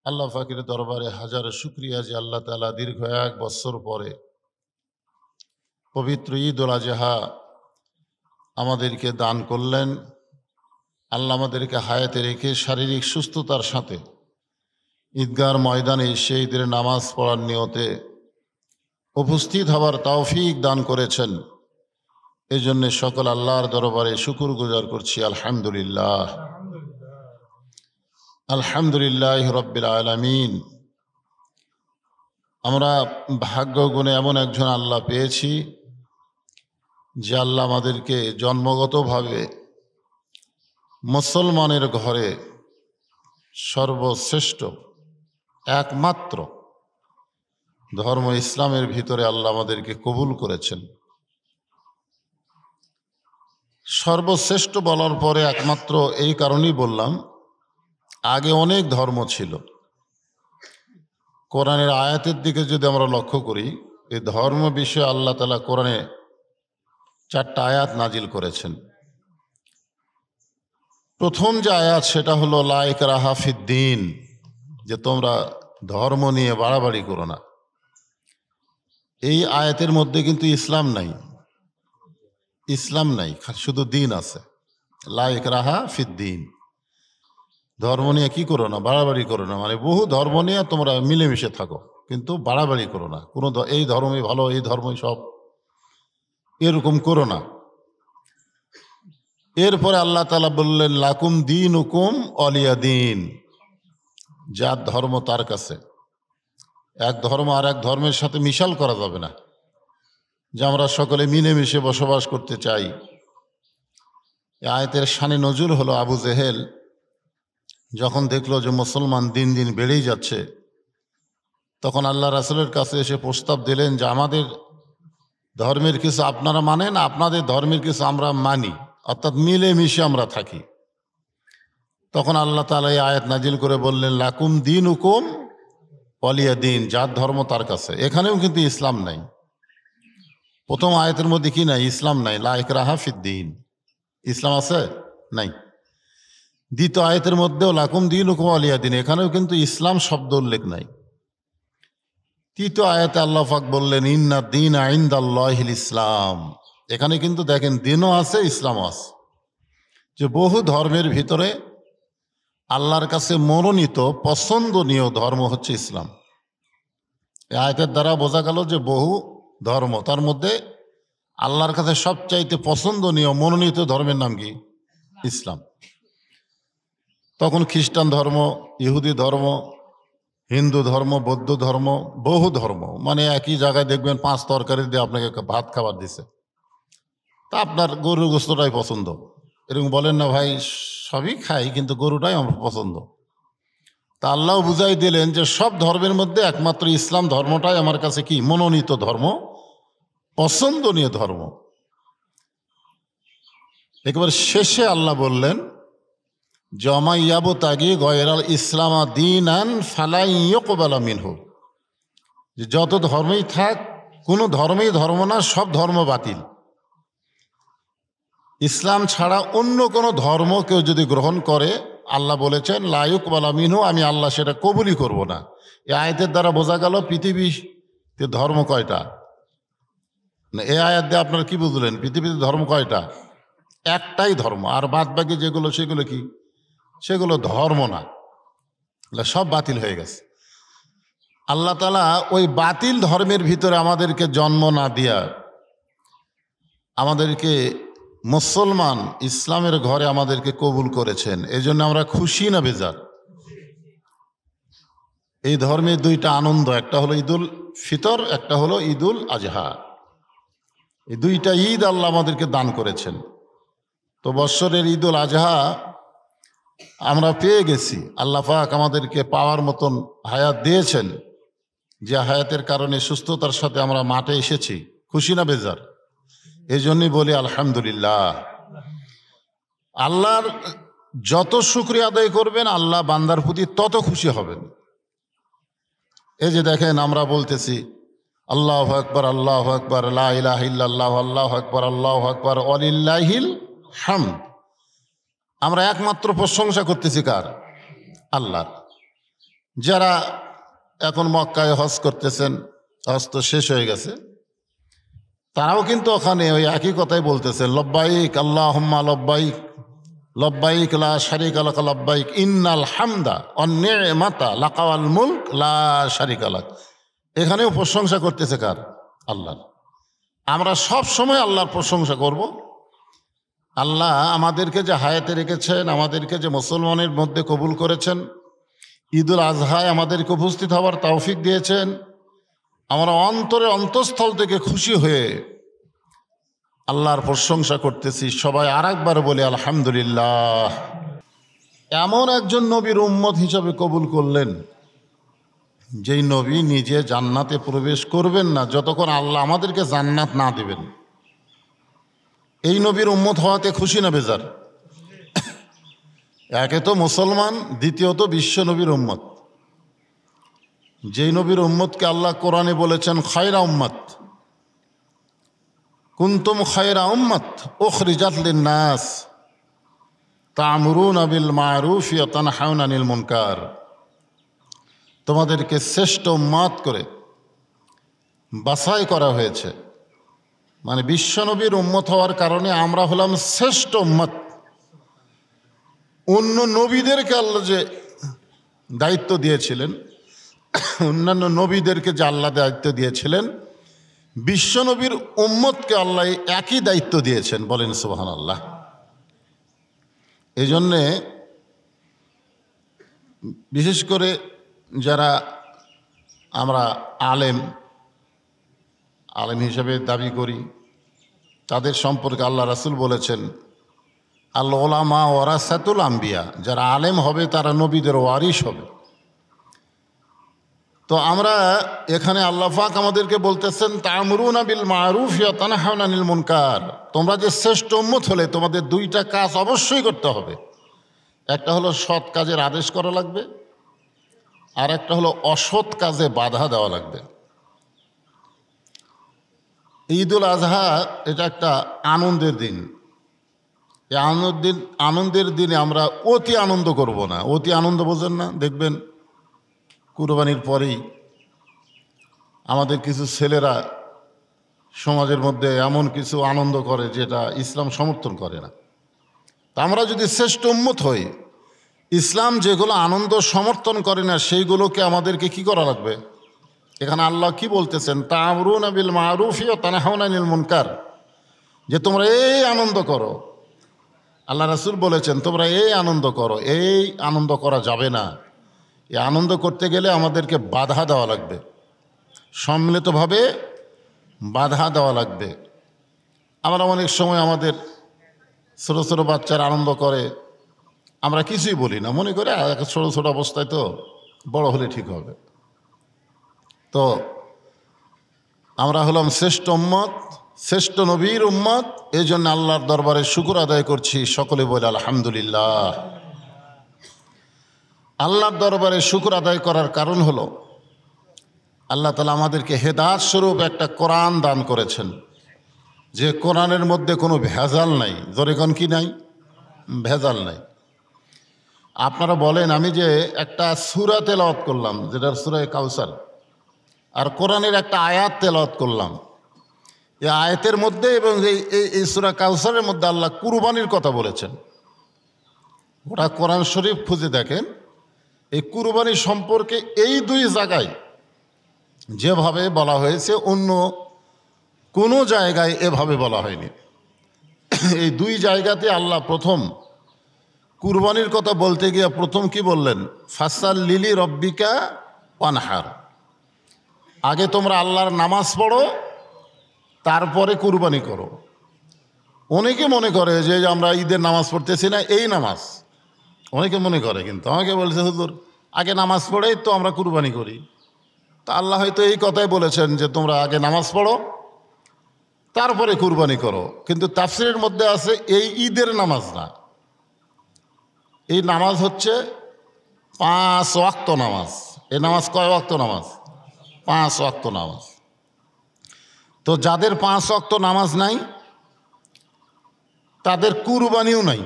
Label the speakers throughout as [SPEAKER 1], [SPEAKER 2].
[SPEAKER 1] আল্লাহ ফাকির দরবারে হাজার শুকরিয়া যে আল্লাহ তাআলা দীর্ঘ 1 বছর পরে পবিত্র ঈদ উল আজহা আমাদেরকে দান করলেন। আল্লাহ আমাদেরকে হায়াতে রেখে শারীরিক সুস্থতার সাথে ঈদগাহর ময়দানে এসে ঈদের নামাজ পড়ার নিয়তে উপস্থিত হওয়ার তৌফিক দান করেছেন। এই জন্য সকল আল্লাহর দরবারে শুকর গুজার করছি। আলহামদুলিল্লাহ, আলহামদুলিল্লাহ রব্বিল আলামিন। আমরা ভাগ্য গুণে এমন একজন আল্লাহ পেয়েছি যে আল্লাহ আমাদেরকে জন্মগতভাবে মুসলমানের ঘরে সর্বশ্রেষ্ঠ একমাত্র ধর্ম ইসলামের ভিতরে আল্লাহ আমাদেরকে কবুল করেছেন। সর্বশ্রেষ্ঠ বলার পরে একমাত্র এই কারণেই বললাম, আগে অনেক ধর্ম ছিল। কোরআনের আয়াতের দিকে যদি আমরা লক্ষ্য করি, এই ধর্ম বিষয়ে আল্লাহ তাআলা কোরআনে 4টা আয়াত নাজিল করেছেন। প্রথম যে আয়াত সেটা হলো লা ইকরাহা ফিদ্দিন, যে তোমরা ধর্ম নিয়ে বাড়াবাড়ি করো না। এই আয়াতের মধ্যে কিন্তু ইসলাম নাই, ইসলাম নাই, শুধু দিন আছে। লা ইকরাহা ফিদ্দিন, ধর্ম নিয়ে কি করো না, বাড়াবাড়ি করো না। মানে বহু ধর্ম নিয়ে তোমরা মিলেমিশে থাকো, কিন্তু বাড়াবাড়ি করো না। কোনো এই ধর্মই ভালো, এই ধর্মই সব, এরকম করো না। এরপরে আল্লাহ তাআলা বললেন লাকুম দীনুকুম ওয়ালিয়া দীন, যার ধর্ম তার কাছে। এক ধর্ম আর এক ধর্মের সাথে মিশাল করা যাবে না, যে আমরা সকলে মিলেমিশে বসবাস করতে চাই। এই আয়াতের শানে নজুল হলো আবু জেহেল যখন দেখলো যে মুসলমান দিন দিন বেড়েই যাচ্ছে, তখন আল্লাহ রাসূলের কাছে এসে প্রস্তাব দিলেন যে আমাদের ধর্মের কিছু আপনারা মানেন, আপনাদের ধর্মের কিছু আমরা মানি, অর্থাৎ মিলেমিশে আমরা থাকি। তখন আল্লাহ তাআলা এই আয়াত নাজিল করে বললেন লাকুম দীনুকুম ওয়ালিয়া দীন, যার ধর্ম তার কাছে। এখানেও কিন্তু ইসলাম নাই। প্রথম আয়াতের মধ্যে কি নাই? ইসলাম নাই। লা ইকরাহা ফিদ্দিন, ইসলাম আছে? নাই। দ্বিতীয় আয়াতের মধ্যেও লাকুম দীনুকুম ওয়ালিয়া দীন, এখানেও কিন্তু ইসলাম শব্দ উল্লেখ নাই। তৃতীয় আয়াতে আল্লাহ পাক বললেন ইন্না দীনা ইনদাল্লাহিল ইসলাম, এখানে কিন্তু দেখেন দিনও আছে, ইসলামও আছে। যে বহু ধর্মের ভিতরে আল্লাহর কাছে মনোনীত পছন্দনীয় ধর্ম হচ্ছে ইসলাম। এই আয়াতের দ্বারা বোঝা গেল যে বহু ধর্ম, তার মধ্যে আল্লাহর কাছে সবচাইতে পছন্দনীয় মনোনীত ধর্মের নাম কি? ইসলাম। তখন খ্রিস্টান ধর্ম, ইহুদি ধর্ম, হিন্দু ধর্ম, বৌদ্ধ ধর্ম, বহু ধর্ম, মানে একই জায়গায় দেখবেন 5 তরকারি দিয়ে আপনাকে ভাত খাবার দিছে, তা আপনার গরুর গোস্তটাই পছন্দ। এরকম বলেন না ভাই, সবই খাই কিন্তু গরুটাই আমার পছন্দ। তা আল্লাহ বুঝাই দিলেন যে সব ধর্মের মধ্যে একমাত্র ইসলাম ধর্মটাই আমার কাছে কি? মনোনীত ধর্ম, পছন্দনীয় ধর্ম। একেবারে শেষে আল্লাহ বললেন জমা ইয়াবু তাগি গয়রাল ইসলামা দীনান ফালা ইউকবালা মিনহু, যে যত ধর্মই থাক, কোনো ধর্মই ধর্ম না, সব ধর্ম বাতিল। ইসলাম ছাড়া অন্য কোনো ধর্ম কেউ যদি গ্রহণ করে, আল্লাহ বলেছেন লা ইউকবালা মিনহু, আমি আল্লাহ সেটা কবুলই করব না। এই আয়াতের দ্বারা বোঝা গেল পৃথিবীতে ধর্ম কয়টা? না, এই আয়াত দিয়ে আপনারা কি বুঝলেন? পৃথিবীতে ধর্ম কয়টা? একটাই ধর্ম, আর বাদ বাকি যেগুলো সেগুলো কি? সেগুলো ধর্ম না, সব বাতিল হয়ে গেছে। আল্লাহ তাআলা ওই বাতিল ধর্মের ভিতরে আমাদেরকে জন্ম না দিয়া আমাদেরকে মুসলমান ইসলামের ঘরে আমাদেরকে কবুল করেছেন। এই জন্য আমরা খুশি না বেজার? এই ধর্মে 2টা আনন্দ, একটা হলো ঈদুল ফিতর, একটা হলো ঈদুল আজহা। এই 2টা ঈদ আল্লাহ আমাদেরকে দান করেছেন। তো বৎসরের ঈদুল আজহা আমরা পেয়ে গেছি, আল্লাহ পাক আমাদেরকে পাওয়ার মতন হায়াত দিয়েছেন, যে হায়াতের কারণে সুস্থতার সাথে আমরা মাঠে এসেছি। খুশি না বেজার? এই জন্যই বলি আলহামদুলিল্লাহ। আল্লাহর যত শুকরিয়া আদায় করবেন, আল্লাহ বান্দার প্রতি তত খুশি হবেন। এই যে দেখেন আমরা বলতেছি আল্লাহু আকবার, আল্লাহু আকবার, লা ইলাহা ইল্লাল্লাহ, আল্লাহু আকবার, আল্লাহু আকবার, ওয়ালিল্লাহিল হামদ। আমরা একমাত্র প্রশংসা করতেছি কার? আল্লাহর। যারা এখন মক্কায় হজ করতেছেন, হজ তো শেষ হয়ে গেছে, তারাও কিন্তু ওখানে ওই একই কথাই বলতেছে, লব্বাইক আল্লাহুম্মা লব্বাইক লব্বাইক লা শারিকা লাক লব্বাইক ইন্নাল হামদা ওয়ান নি'মাতা লাকা ওয়াল মুলক লা শারিকা লাক। এখানেও প্রশংসা করতেছে কার? আল্লাহর। আমরা সব সময় আল্লাহর প্রশংসা করব। আল্লাহ আমাদেরকে যে হায়াতে রেখেছেন, আমাদেরকে যে মুসলমানের মধ্যে কবুল করেছেন, ঈদুল আজহায় আমাদেরকে উপস্থিত হওয়ার তৌফিক দিয়েছেন, আমরা অন্তরে অন্তঃস্থল থেকে খুশি হয়ে আল্লাহর প্রশংসা করতেছি। সবাই আর একবার বলি আলহামদুলিল্লাহ। এমন একজন নবীর উম্মত হিসাবে কবুল করলেন, যেই নবী নিজে জান্নাতে প্রবেশ করবেন না যতক্ষণ আল্লাহ আমাদেরকে জান্নাত না দিবেন। এই নবীর উম্মত হওয়াতে খুশি না বেজার? একে তো মুসলমান, দ্বিতীয়ত বিশ্ব নবীর উম্মত। যেই নবীর উম্মতকে আল্লাহ কোরআনে বলেছেন খায়রা উম্মত, কুনতুম খায়রা উম্মত উখরিজাত লিন-নাস তা'মুরুনা বিল মা'রুফ ওয়া তানহাউনা আনিল মুনকার। তোমাদেরকে শ্রেষ্ঠ উম্মত করে বাছাই করা হয়েছে, মানে বিশ্বনবীর উম্মত হওয়ার কারণে আমরা হলাম শ্রেষ্ঠ উম্মত। অন্য নবীদেরকে আল্লাহ যে দায়িত্ব দিয়েছিলেন, অন্যান্য নবীদেরকে যে আল্লাহ দায়িত্ব দিয়েছিলেন, বিশ্বনবীর উম্মতকে আল্লাহ একই দায়িত্ব দিয়েছেন। বলেন সুবহানাল্লাহ। এই জন্যে বিশেষ করে যারা আমরা আলেম হিসেবে দাবি করি, তাদের সম্পর্কে আল্লাহ রাসূল বলেছেন আল উলামা ওয়ারাসাতুল আম্বিয়া, যারা আলেম হবে তারা নবীদের ওয়ারিশ হবে। তো আমরা এখানে আল্লাহ পাক আমাদেরকে বলতেছেন তা'মুরুনা বিল মা'রুফ ওয়া তানহাউনা আনিল মুনকার। তোমরা যে শ্রেষ্ঠ উম্মত হলে তোমাদের দুইটা কাজ অবশ্যই করতে হবে। একটা হলো সৎ কাজের আদেশ করা লাগবে, আর একটা হলো অসৎ কাজে বাধা দেওয়া লাগবে। ঈদুল আজহা এটা একটা আনন্দের দিন। এই আনন্দের দিনে আমরা অতি আনন্দ করব না। অতি আনন্দ বোঝেন না? দেখবেন কুরবানির পরেই আমাদের কিছু ছেলেরা সমাজের মধ্যে এমন কিছু আনন্দ করে যেটা ইসলাম সমর্থন করে না। তা আমরা যদি শ্রেষ্ঠ উম্মত হই, ইসলাম যেগুলো আনন্দ সমর্থন করে না সেইগুলোকে আমাদেরকে কি করা লাগবে? এখানে আল্লাহ কি বলতেছেন? তা'মুরুনা বিল মা'রুফ ওয়া তানহাউনা আনিল মুনকার, যে তোমরা এই আনন্দ করো। আল্লাহ রাসূল বলেছেন তোমরা এই আনন্দ করো। এই আনন্দ করা যাবে না। এই আনন্দ করতে গেলে আমাদেরকে বাধা দেওয়া লাগবে, সম্মিলিতভাবে বাধা দেওয়া লাগবে। আমরা অনেক সময় আমাদের ছোটো ছোটো বাচ্চারা আনন্দ করে, আমরা কিছুই বলি না, মনে করে ছোটো ছোটো অবস্থায় তো বড় হলে ঠিক হবে। তো আমরা হলাম শ্রেষ্ঠ উম্মত, শ্রেষ্ঠ নবীর উম্মত। এই জন্য আল্লাহর দরবারে শুকর আদায় করছি। সকলে বলে আলহামদুলিল্লাহ। আল্লাহর দরবারে শুকর আদায় করার কারণ হলো আল্লাহ তাআলা আমাদেরকে হেদায়েত স্বরূপ একটা কোরআন দান করেছেন, যে কোরআনের মধ্যে কোনো ভেজাল নাই। জোরে কোন কি নাই? ভেজাল নাই। আপনারা বলেন, আমি যে একটা সূরা তেলাওয়াত করলাম, যেটার সূরা কাউসার, আর কোরআনের একটা আয়াত তেলাওয়াত করলাম, এই আয়াতের মধ্যে এবং এই সূরা কাউসারের মধ্যে আল্লাহ কুরবানির কথা বলেছেন। ওটা কোরআন শরীফ খুঁজে দেখেন, এই কুরবানি সম্পর্কে এই দুই জায়গায় যেভাবে বলা হয়েছে অন্য কোনো জায়গায় এভাবে বলা হয়নি। এই দুই জায়গাতে আল্লাহ প্রথম কুরবানির কথা বলতে গিয়ে প্রথম কি বললেন? ফাসাল্লি লিরাব্বিকা ওয়ানহার। আগে তোমরা আল্লাহর নামাজ পড়ো, তারপরে কুরবানি করো। অনেকে মনে করে যে আমরা ঈদের নামাজ পড়তেছি না, এই নামাজ অনেকে মনে করে, কিন্তু আমাকে বলছে হুজুর আগে নামাজ পড়েই তো আমরা কুরবানি করি। তা আল্লাহ হয়তো এই কথাই বলেছেন যে তোমরা আগে নামাজ পড়ো তারপরে কুরবানি করো, কিন্তু তাফসীরের মধ্যে আছে এই ঈদের নামাজ না, এই নামাজ হচ্ছে 5 ওয়াক্ত নামাজ। এই নামাজ কয় ওয়াক্ত নামাজ? 5 ওয়াক্ত নামাজ। তো যাদের 5 ওয়াক্ত নামাজ নাই তাদের কুরবানিও নাই।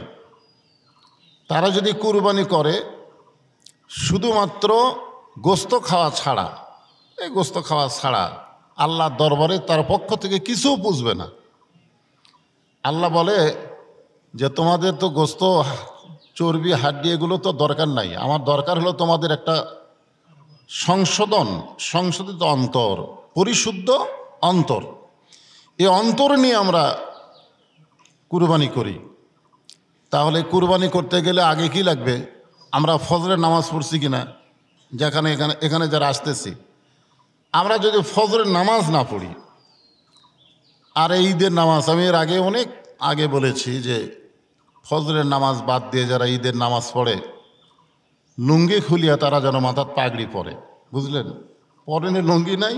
[SPEAKER 1] তারা যদি কুরবানি করে শুধুমাত্র গোস্ত খাওয়া ছাড়া, এই গোস্ত খাওয়া ছাড়া আল্লাহর দরবারে তার পক্ষ থেকে কিছুও পুষবে না। আল্লাহ বলে যে তোমাদের তো গোস্ত, চর্বি, হাড্ডি এগুলো তো দরকার নাই, আমার দরকার হলো তোমাদের একটা সংশোধিত অন্তর, পরিশুদ্ধ অন্তর। এই অন্তর নিয়ে আমরা কুরবানি করি। তাহলে কুরবানি করতে গেলে আগে কি লাগবে? আমরা ফজরের নামাজ পড়ছি কিনা, যেখানে এখানে যারা আসতেছি, আমরা যদি ফজরের নামাজ না পড়ি, আর ঈদের নামাজ, আমি এর আগে অনেক আগে বলেছি যে ফজরের নামাজ বাদ দিয়ে যারা ঈদের নামাজ পড়ে, লুঙ্গি খুলিয়া তারা যেন মাথার পাগড়ি পরে, বুঝলেন? পরেনে লুঙ্গি নাই,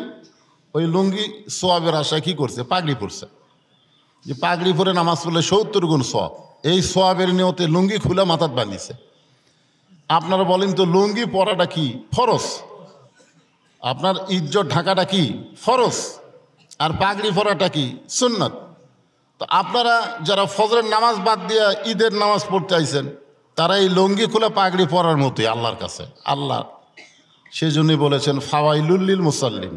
[SPEAKER 1] ওই লুঙ্গি সোয়াবের আশায় কী করছে? পাগড়ি পরছে। যে পাগড়ি পরে নামাজ পড়লে 70 গুণ সোয়াব, এই সোয়াবের নিয়তে লুঙ্গি খুলে মাথার বাঁধিছে। আপনারা বলেন তো লুঙ্গি পরাটা কি ফরজ? আপনার ইজ্জত ঢাকাটা কি ফরজ? আর পাগড়ি পরাটা কি সুন্নত? তো আপনারা যারা ফজরের নামাজ বাদ দিয়ে ঈদের নামাজ পড়তে আইছেন, তারা এই লুঙ্গি খুলে পাগড়ি পরার মতোই আল্লাহর কাছে। আল্লাহ সেই জন্যই বলেছেন ফাওয়াইলুল মুসাল্লিন,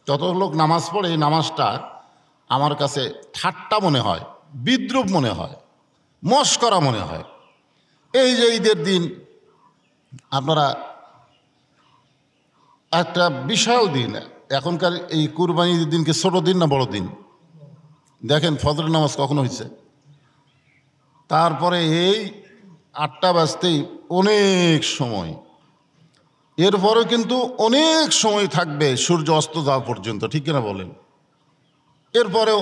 [SPEAKER 1] যত লোক নামাজ পড়ে এই নামাজটা আমার কাছে ঠাট্টা মনে হয়, বিদ্রুপ মনে হয়, মস্করা মনে হয়। এই যে ঈদের দিন আপনারা একটা বিশাল দিন, এখনকার এই কুরবানির দিনকে ছোট দিন না বড় দিন? দেখেন ফজরের নামাজ কখন হয়েছে, তারপরে এই 8টা বাজতেই অনেক সময়, এরপরেও কিন্তু অনেক সময় থাকবে সূর্য অস্ত যাওয়া পর্যন্ত, ঠিক কিনা বলেন? এরপরেও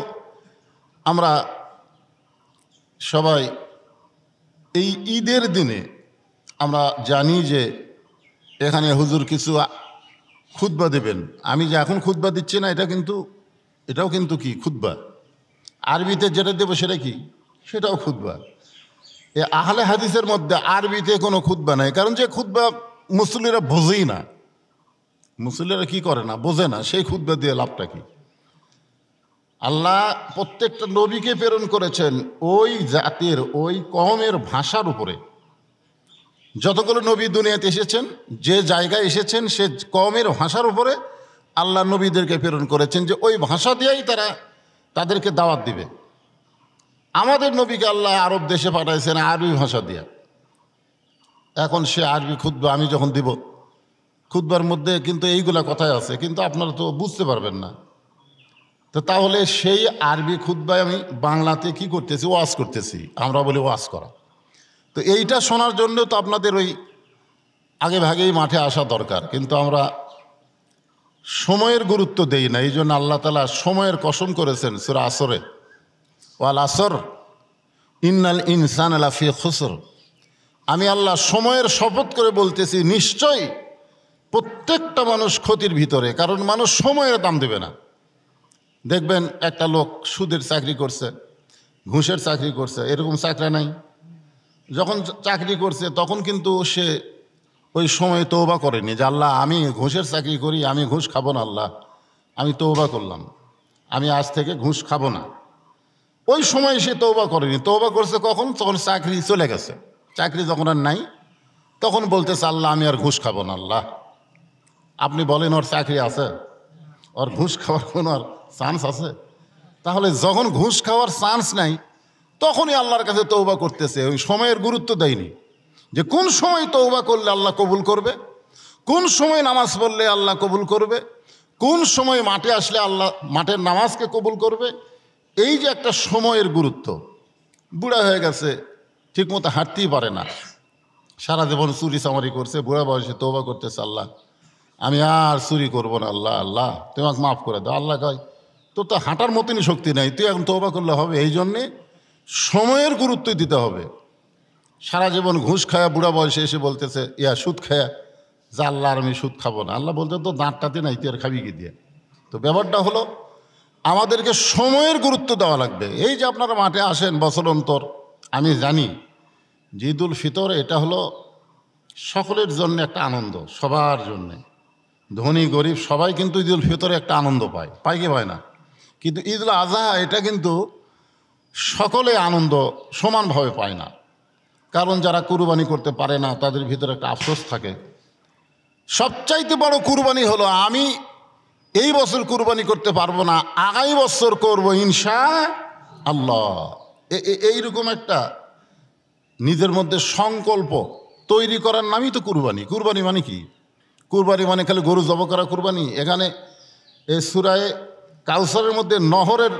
[SPEAKER 1] আমরা সবাই এই ঈদের দিনে আমরা জানি যে এখানে হুজুর কিছু খুতবা দেবেন। আমি যে এখন খুতবা দিচ্ছি না, এটাও কিন্তু কি খুতবা। আরবিতে যেটা দেবো সেটা কি? সেটাও খুতবা। এ আহলে হাদিসের মধ্যে আরবিতে কোনো খুতবা নাই, কারণ যে খুতবা মুসল্লিরা বোঝেই না, মুসল্লিরা কি করে না, বোঝে না, সেই খুতবা দিয়ে লাভটা কি? আল্লাহ প্রত্যেকটা নবীকে প্রেরণ করেছেন ওই জাতির, ওই কওমের ভাষার উপরে। যতগুলো নবী দুনিয়াতে এসেছেন, যে জায়গায় এসেছেন সে কওমের ভাষার উপরে আল্লাহ নবীদেরকে প্রেরণ করেছেন, যে ওই ভাষা দিয়েই তারা তাদেরকে দাওয়াত দিবে। আমাদের নবীকে আল্লাহ আরব দেশে পাঠাইছেন আরবি ভাষা দিয়ে। এখন সে আরবি খুতবা আমি যখন দিব, খুতবার মধ্যে কিন্তু এইগুলা কথাই আছে, কিন্তু আপনারা তো বুঝতে পারবেন না। তো তাহলে সেই আরবি খুতবায় আমি বাংলাতে কি করতেছি? ওয়াজ করতেছি, আমরা বলি ওয়াজ করা। তো এইটা শোনার জন্য তো আপনাদের ওই আগে ভাগেই মাঠে আসা দরকার, কিন্তু আমরা সময়ের গুরুত্ব দেই না। এই জন্য আল্লাহ তাআলা সময়ের কসম করেছেন সূরা আসরে, ওয়াল আসর ইন্নাল ইনসানা লাফি খুসর। আমি আল্লাহ সময়ের শপথ করে বলতেছি, নিশ্চয়ই প্রত্যেকটা মানুষ ক্ষতির ভিতরে, কারণ মানুষ সময়ের দাম দেবে না। দেখবেন একটা লোক সুদের চাকরি করছে, ঘুষের চাকরি করছে, এরকম চাকরি নাই। যখন চাকরি করছে তখন কিন্তু সে ওই সময় তওবা করেনি যে আল্লাহ আমি ঘুষের চাকরি করি, আমি ঘুষ খাবো না, আল্লাহ আমি তওবা করলাম, আমি আজ থেকে ঘুষ খাবো না। ওই সময় সে তওবা করেনি। তওবা করছে কখন? তখন চাকরি চলে গেছে। চাকরি যখন আর নাই তখন বলতেছে আল্লাহ আমি আর ঘুষ খাবো না। আল্লাহ আপনি বলেন ওর চাকরি আছে, ওর ঘুষ খাওয়ার কোনো আর চান্স আছে? তাহলে যখন ঘুষ খাওয়ার চান্স নাই তখনই আল্লাহর কাছে তওবা করতেছে। ওই সময়ের গুরুত্ব দেয়নি যে কোন সময় তওবা করলে আল্লাহ কবুল করবে, কোন সময় নামাজ পড়লে আল্লাহ কবুল করবে, কোন সময় মাঠে আসলে আল্লাহ মাঠের নামাজকে কবুল করবে। এই যে একটা সময়ের গুরুত্ব। বুড়া হয়ে গেছে, ঠিকমতো হাঁটতেই পারে না, সারা জীবন চুরি চামারি করছে, বুড়া বয়সে তওবা করতেছে আল্লাহ আমি আর চুরি করবো না, আল্লাহ আল্লাহ তুমি আমাকে মাফ করে দাও। আল্লাহ কয় তোর তো হাঁটার মতনই শক্তি নাই, তুই এখন তওবা করলে হবে? এই জন্যে সময়ের গুরুত্ব দিতে হবে। সারা জীবন ঘুষ খায়া বুড়া বয়সে এসে বলতেছে সুদ খায়া যে আল্লাহ আর আমি সুদ খাবো না। আল্লাহ বলতে তো দাঁতটাতে নাই, তুই আর খাবি কি দিয়ে? তো ব্যাপারটা হলো আমাদেরকে সময়ের গুরুত্ব দেওয়া লাগবে। এই যে আপনারা মাঠে আসেন বছর অন্তর, আমি জানি যে ঈদুল ফিতর এটা হলো সকলের জন্য একটা আনন্দ, সবার জন্যে, ধনী গরিব সবাই কিন্তু ঈদুল ফিতরে একটা আনন্দ পায়, পায় কি পায় না? কিন্তু ঈদুল আজহা এটা কিন্তু সকলে আনন্দ সমানভাবে পায় না। কারণ যারা কুরবানি করতে পারে না তাদের ভিতরে একটা আফসোস থাকে সবচাইতে বড় কুরবানি হলো আমি এই বছর কুরবানি করতে পারবো না, আগামী বছর করবো ইনশা আল্লাহ। এইরকম একটা নিজের মধ্যে সংকল্প তৈরি করার নামই তো কুরবানি। কুরবানি মানে কি? কুরবানি মানে খালি গরু জব করা কুরবানি? এখানে এই সূরায়ে কাউসারের মধ্যে নহরের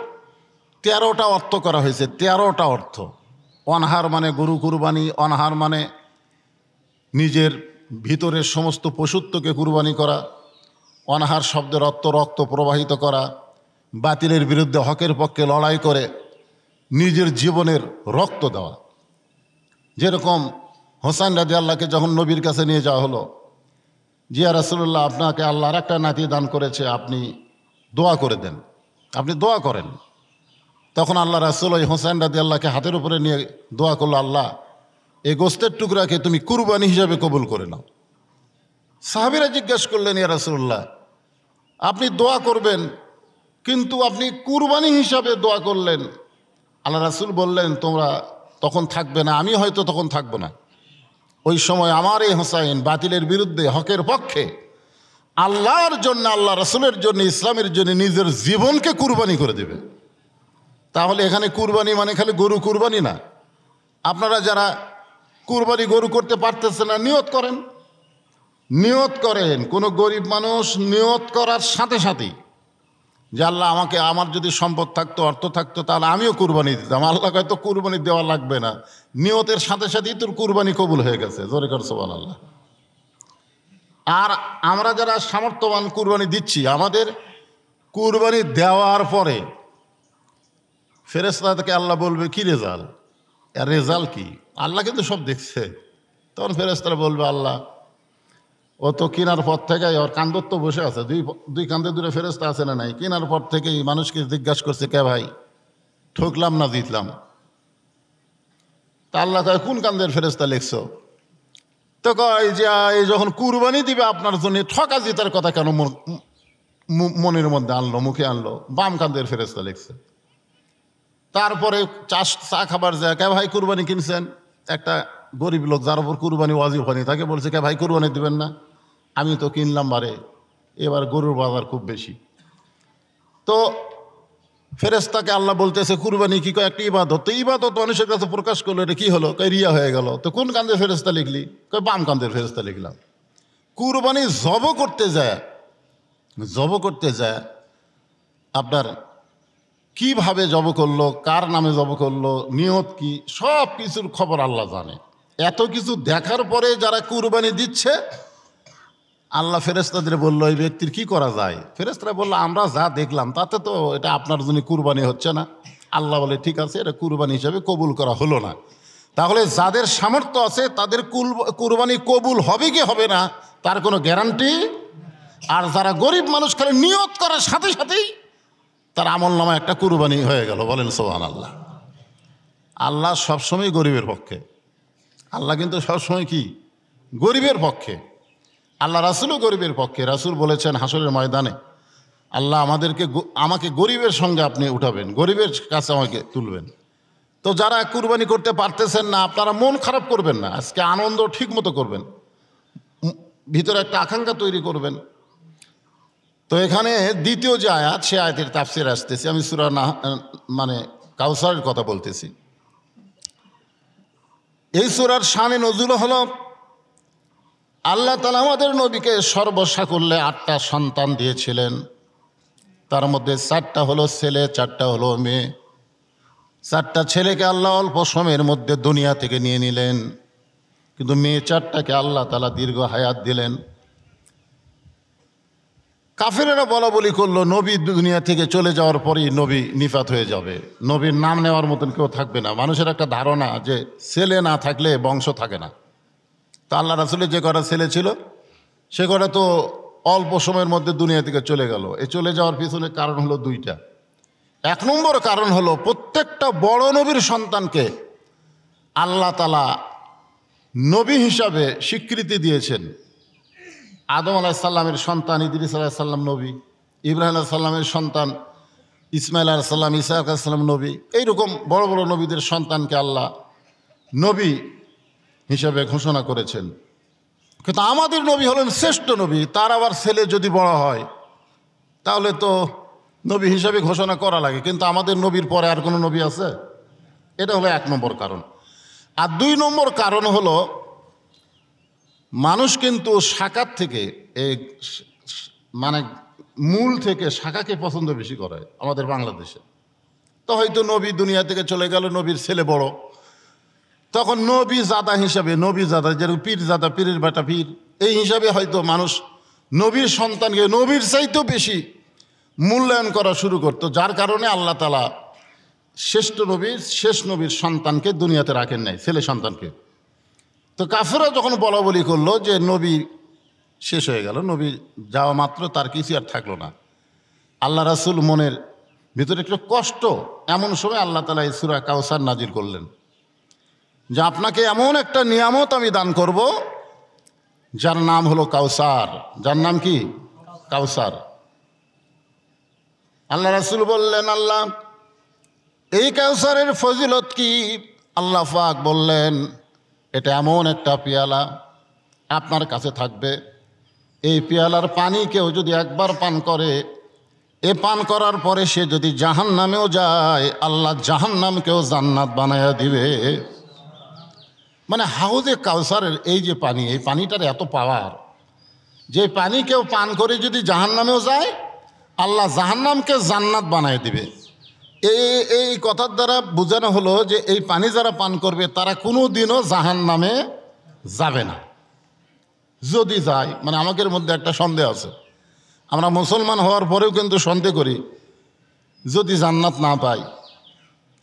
[SPEAKER 1] 13টা অর্থ করা হয়েছে, 13টা অর্থ। অনহার মানে গরু কুরবানি, অনহার মানে নিজের ভিতরের সমস্ত পশুত্বকে কুরবানি করা, অনহার শব্দের অর্থ রক্ত প্রবাহিত করা, বাতিলের বিরুদ্ধে হকের পক্ষে লড়াই করে নিজের জীবনের রক্ত দেওয়া। যেরকম হোসেন রাদিয়াল্লাহকে যখন নবীর কাছে নিয়ে যাওয়া হলো, জিয়া রাসূলুল্লাহ আপনাকে আল্লাহর একটা নাতি দান করেছে, আপনি দোয়া করে দেন, আপনি দোয়া করেন। তখন আল্লাহ রাসূল ওই হোসেন রাদিয়াল্লাহকে হাতের উপরে নিয়ে দোয়া করলো, আল্লাহ এই গোস্তের টুকরাকে তুমি কুরবানি হিসাবে কবুল করে নাও। সাহাবীরা জিজ্ঞেস করলেন, ইয়া রাসূলুল্লাহ আপনি দোয়া করবেন কিন্তু আপনি কুরবানি হিসাবে দোয়া করলেন। আল্লাহ রাসূল বললেন, তোমরা তখন থাকবে না, আমি হয়তো তখন থাকবো না। ওই সময় আমার এই হোসাইন বাতিলের বিরুদ্ধে হকের পক্ষে আল্লাহর জন্য, আল্লাহ রাসূলের জন্য, ইসলামের জন্য নিজের জীবনকে কুরবানি করে দেবে। তাহলে এখানে কুরবানি মানে খালি গরু কুরবানি না। আপনারা যারা কুরবানি গরু করতে পারতেছেন না, নিয়ত করেন, নিয়ত করেন। কোনো গরিব মানুষ নিয়ত করার সাথে সাথেই যে আল্লাহ আমাকে, আমার যদি সম্পদ থাকতো, অর্থ থাকতো, তাহলে আমিও কুরবানি দিতাম। আল্লাহ হয়তো কুরবানি দেওয়া লাগবে না, নিয়তের সাথে সাথেই তোর কুরবানি কবুল হয়ে গেছে। জোরে কর সুবহানাল্লাহ। আর আমরা যারা সামর্থ্যবান কুরবানি দিচ্ছি, আমাদের কুরবানি দেওয়ার পরে ফেরেশতাদেরকে আল্লাহ বলবে কি রেজাল্ট, আর রেজাল্ট কি? আল্লাহ কিন্তু সব দেখছে। তখন ফেরেশতারা বলবে, আল্লাহ ও তো কেনার পর থেকে ওর কান্দর তো বসে আছে, দুই কান্দে দূরে ফেরেশতা আছে না নাই? কেনার পর থেকেই মানুষকে জিজ্ঞাসা করছে, কে ভাই ঠকলাম না জিতলাম? তা আল্লাহ কয়, কোন কান্দের ফেরেশতা লিখছো? তো কয় যে এই যখন কুরবানি দিবে আপনার জন্য, ঠকা জিতার কথা কেন মনের মধ্যে আনলো, মুখে আনলো? বাম কান্দের ফেরেশতা লিখছে। তারপরে চা খাবার যায়, কে ভাই কুরবানি কিনছেন? একটা গরিব লোক যার উপর কুরবানি ওয়াজিব হয়নি, তাকে বলছে, কে ভাই কুরবানি দিবেন না? আমি তো কিনলাম বারে, এবার গরুর বাজার খুব বেশি। তো ফেরেশতাকে আল্লাহ বলতেছে, কুরবানি কি কয় একটা ইবাদত, তো ইবাদত মানুষের কাছে প্রকাশ করলো, এটা কি হলো? কয় রিয়া হয়ে গেল। তো কোন কান্দের ফেরেশতা লিখলি? কয় বাম কান্দের ফেরেশতা লিখলাম। কুরবানি জব করতে যায় আপনার কিভাবে জব করলো, কার নামে জব করলো, নিয়ত কি, সব কিছুর খবর আল্লাহ জানে। এত কিছু দেখার পরে যারা কুরবানি দিচ্ছে, আল্লাহ ফেরেশতাদের বললো, এই ব্যক্তির কি করা যায়? ফেরেশতারা বললো, আমরা যা দেখলাম তাতে তো এটা আপনার জন্য কুরবানি হচ্ছে না। আল্লাহ বলে, ঠিক আছে, এটা কুরবানি হিসাবে কবুল করা হলো না। তাহলে যাদের সামর্থ্য আছে তাদের কুরবানি কবুল হবে কি হবে না তার কোনো গ্যারান্টি। আর যারা গরিব মানুষ খালি নিয়ত করার সাথে সাথেই তার আমল নামা একটা কুরবানি হয়ে গেল। বলেন সুবহানাল্লাহ। আল্লাহ সবসময় গরিবের পক্ষে। আল্লাহ কিন্তু সবসময় কি? গরিবের পক্ষে। আল্লাহ রাসূলও গরিবের পক্ষে। রাসূল বলেছেন হাসরের ময়দানে, আল্লাহ আমাকে গরিবের সঙ্গে আপনি উঠাবেন, গরিবের কাছে আমাকে তুলবেন। তো যারা কুরবানি করতে পারতেছেন না, আপনারা মন খারাপ করবেন না, আজকে আনন্দ ঠিক মতো করবেন, ভিতরে একটা আকাঙ্ক্ষা তৈরি করবেন। তো এখানে দ্বিতীয় যে আয়াত, সে আয়াতের তাফসীর আসতেছি। আমি সূরা কাউসারের কথা বলতেছি। এই সূরার শানে নজুল হলো, আল্লাহ তাআলা আমাদের নবীকে সর্বসাকুল্যে 8টা সন্তান দিয়েছিলেন। তার মধ্যে 4টা হলো ছেলে, 4টা হলো মেয়ে। 4টা ছেলেকে আল্লাহ অল্প সময়ের মধ্যে দুনিয়া থেকে নিয়ে নিলেন, কিন্তু মেয়ে 4টাকে আল্লাহ তাআলা দীর্ঘ হায়াত দিলেন। কাফেরেরা বলা বলি করলো, নবী দুনিয়া থেকে চলে যাওয়ার পরেই নবী নিফাত হয়ে যাবে, নবীর নাম নেওয়ার মতন কেউ থাকবে না। মানুষের একটা ধারণা যে ছেলে না থাকলে বংশ থাকে না। তা আল্লাহ রাসূলের যে কটা ছেলে ছিল, সে কটা তো অল্প সময়ের মধ্যে দুনিয়া থেকে চলে গেল। এই চলে যাওয়ার পিছনে কারণ হলো 2টা। 1 নম্বর কারণ হলো, প্রত্যেকটা বড় নবীর সন্তানকে আল্লাহ তাআলা নবী হিসাবে স্বীকৃতি দিয়েছেন। আদম আলাইহিস সালামের সন্তান ইদ্রিস আলাইহিস সালাম নবী, ইব্রাহিম আলাইহিস সালামের সন্তান ইসমাইল আলাইহিস সালাম, ঈসা আলাইহিস সালাম নবী। এইরকম বড় বড় নবীদের সন্তানকে আল্লাহ নবী হিসাবে ঘোষণা করেছেন। কিন্তু আমাদের নবী হলেন শ্রেষ্ঠ নবী, তার আবার ছেলে যদি বড় হয় তাহলে তো নবী হিসাবে ঘোষণা করা লাগে। কিন্তু আমাদের নবীর পরে আর কোনো নবী আছে? এটা হলো 1 নম্বর কারণ। আর 2 নম্বর কারণ হলো মানুষ কিন্তু শাখার থেকে এই মানে মূল থেকে শাখাকে পছন্দ বেশি করে আমাদের বাংলাদেশে। তো হয়তো নবী দুনিয়া থেকে চলে গেল, নবীর ছেলে বড়, তখন নবী জাদা হিসাবে, নবী জাদা যেরকম পীর জাদা, পীরের বেটা পীর, এই হিসাবে হয়তো মানুষ নবীর সন্তানকে নবীর চাইতেও বেশি মূল্যায়ন করা শুরু করতো, যার কারণে আল্লাহ তাআলা শ্রেষ্ঠ নবীর, শেষ নবীর সন্তানকে দুনিয়াতে রাখেন নাই, ছেলে সন্তানকে। তো কাফেররা যখন বলা বলি করলো যে নবী শেষ হয়ে গেল, নবী যাওয়া মাত্র তার কিছু আর থাকলো না, আল্লাহ রাসূল মনের ভিতরে একটু কষ্ট, এমন সময় আল্লাহ তাআলা এই সূরা কাউসার নাজিল করলেন যে আপনাকে এমন একটা নিয়ামত আমি দান করব যার নাম হলো কাউসার। যার নাম কি? কাউসার। আল্লাহ রাসূল বললেন, আল্লাহ এই কাউসারের ফজিলত কি? আল্লাহ পাক বললেন, এটা এমন একটা পেয়ালা আপনার কাছে থাকবে, এই পেয়ালার পানি কেউ যদি একবার পান করে, এ পান করার পরে সে যদি জাহান্নামেও যায়, আল্লাহ জাহান্নামকেও জান্নাত বানায়া দিবে। মানে হাউজে কাউসারের এই যে পানি, এই পানিটার এত পাওয়ার যে পানি কেউ পান করে যদি জাহান্নামেও যায়, আল্লাহ জাহান্নামকে জান্নাত বানায় দিবে। এই কথার দ্বারা বোঝানো হলো যে এই পানি যারা পান করবে তারা কোনো দিনও জাহান্নামে যাবে না। যদি যায়, মানে আমাদের মধ্যে একটা সন্দেহ আছে, আমরা মুসলমান হওয়ার পরেও কিন্তু সন্দেহ করি যদি জান্নাত না পাই,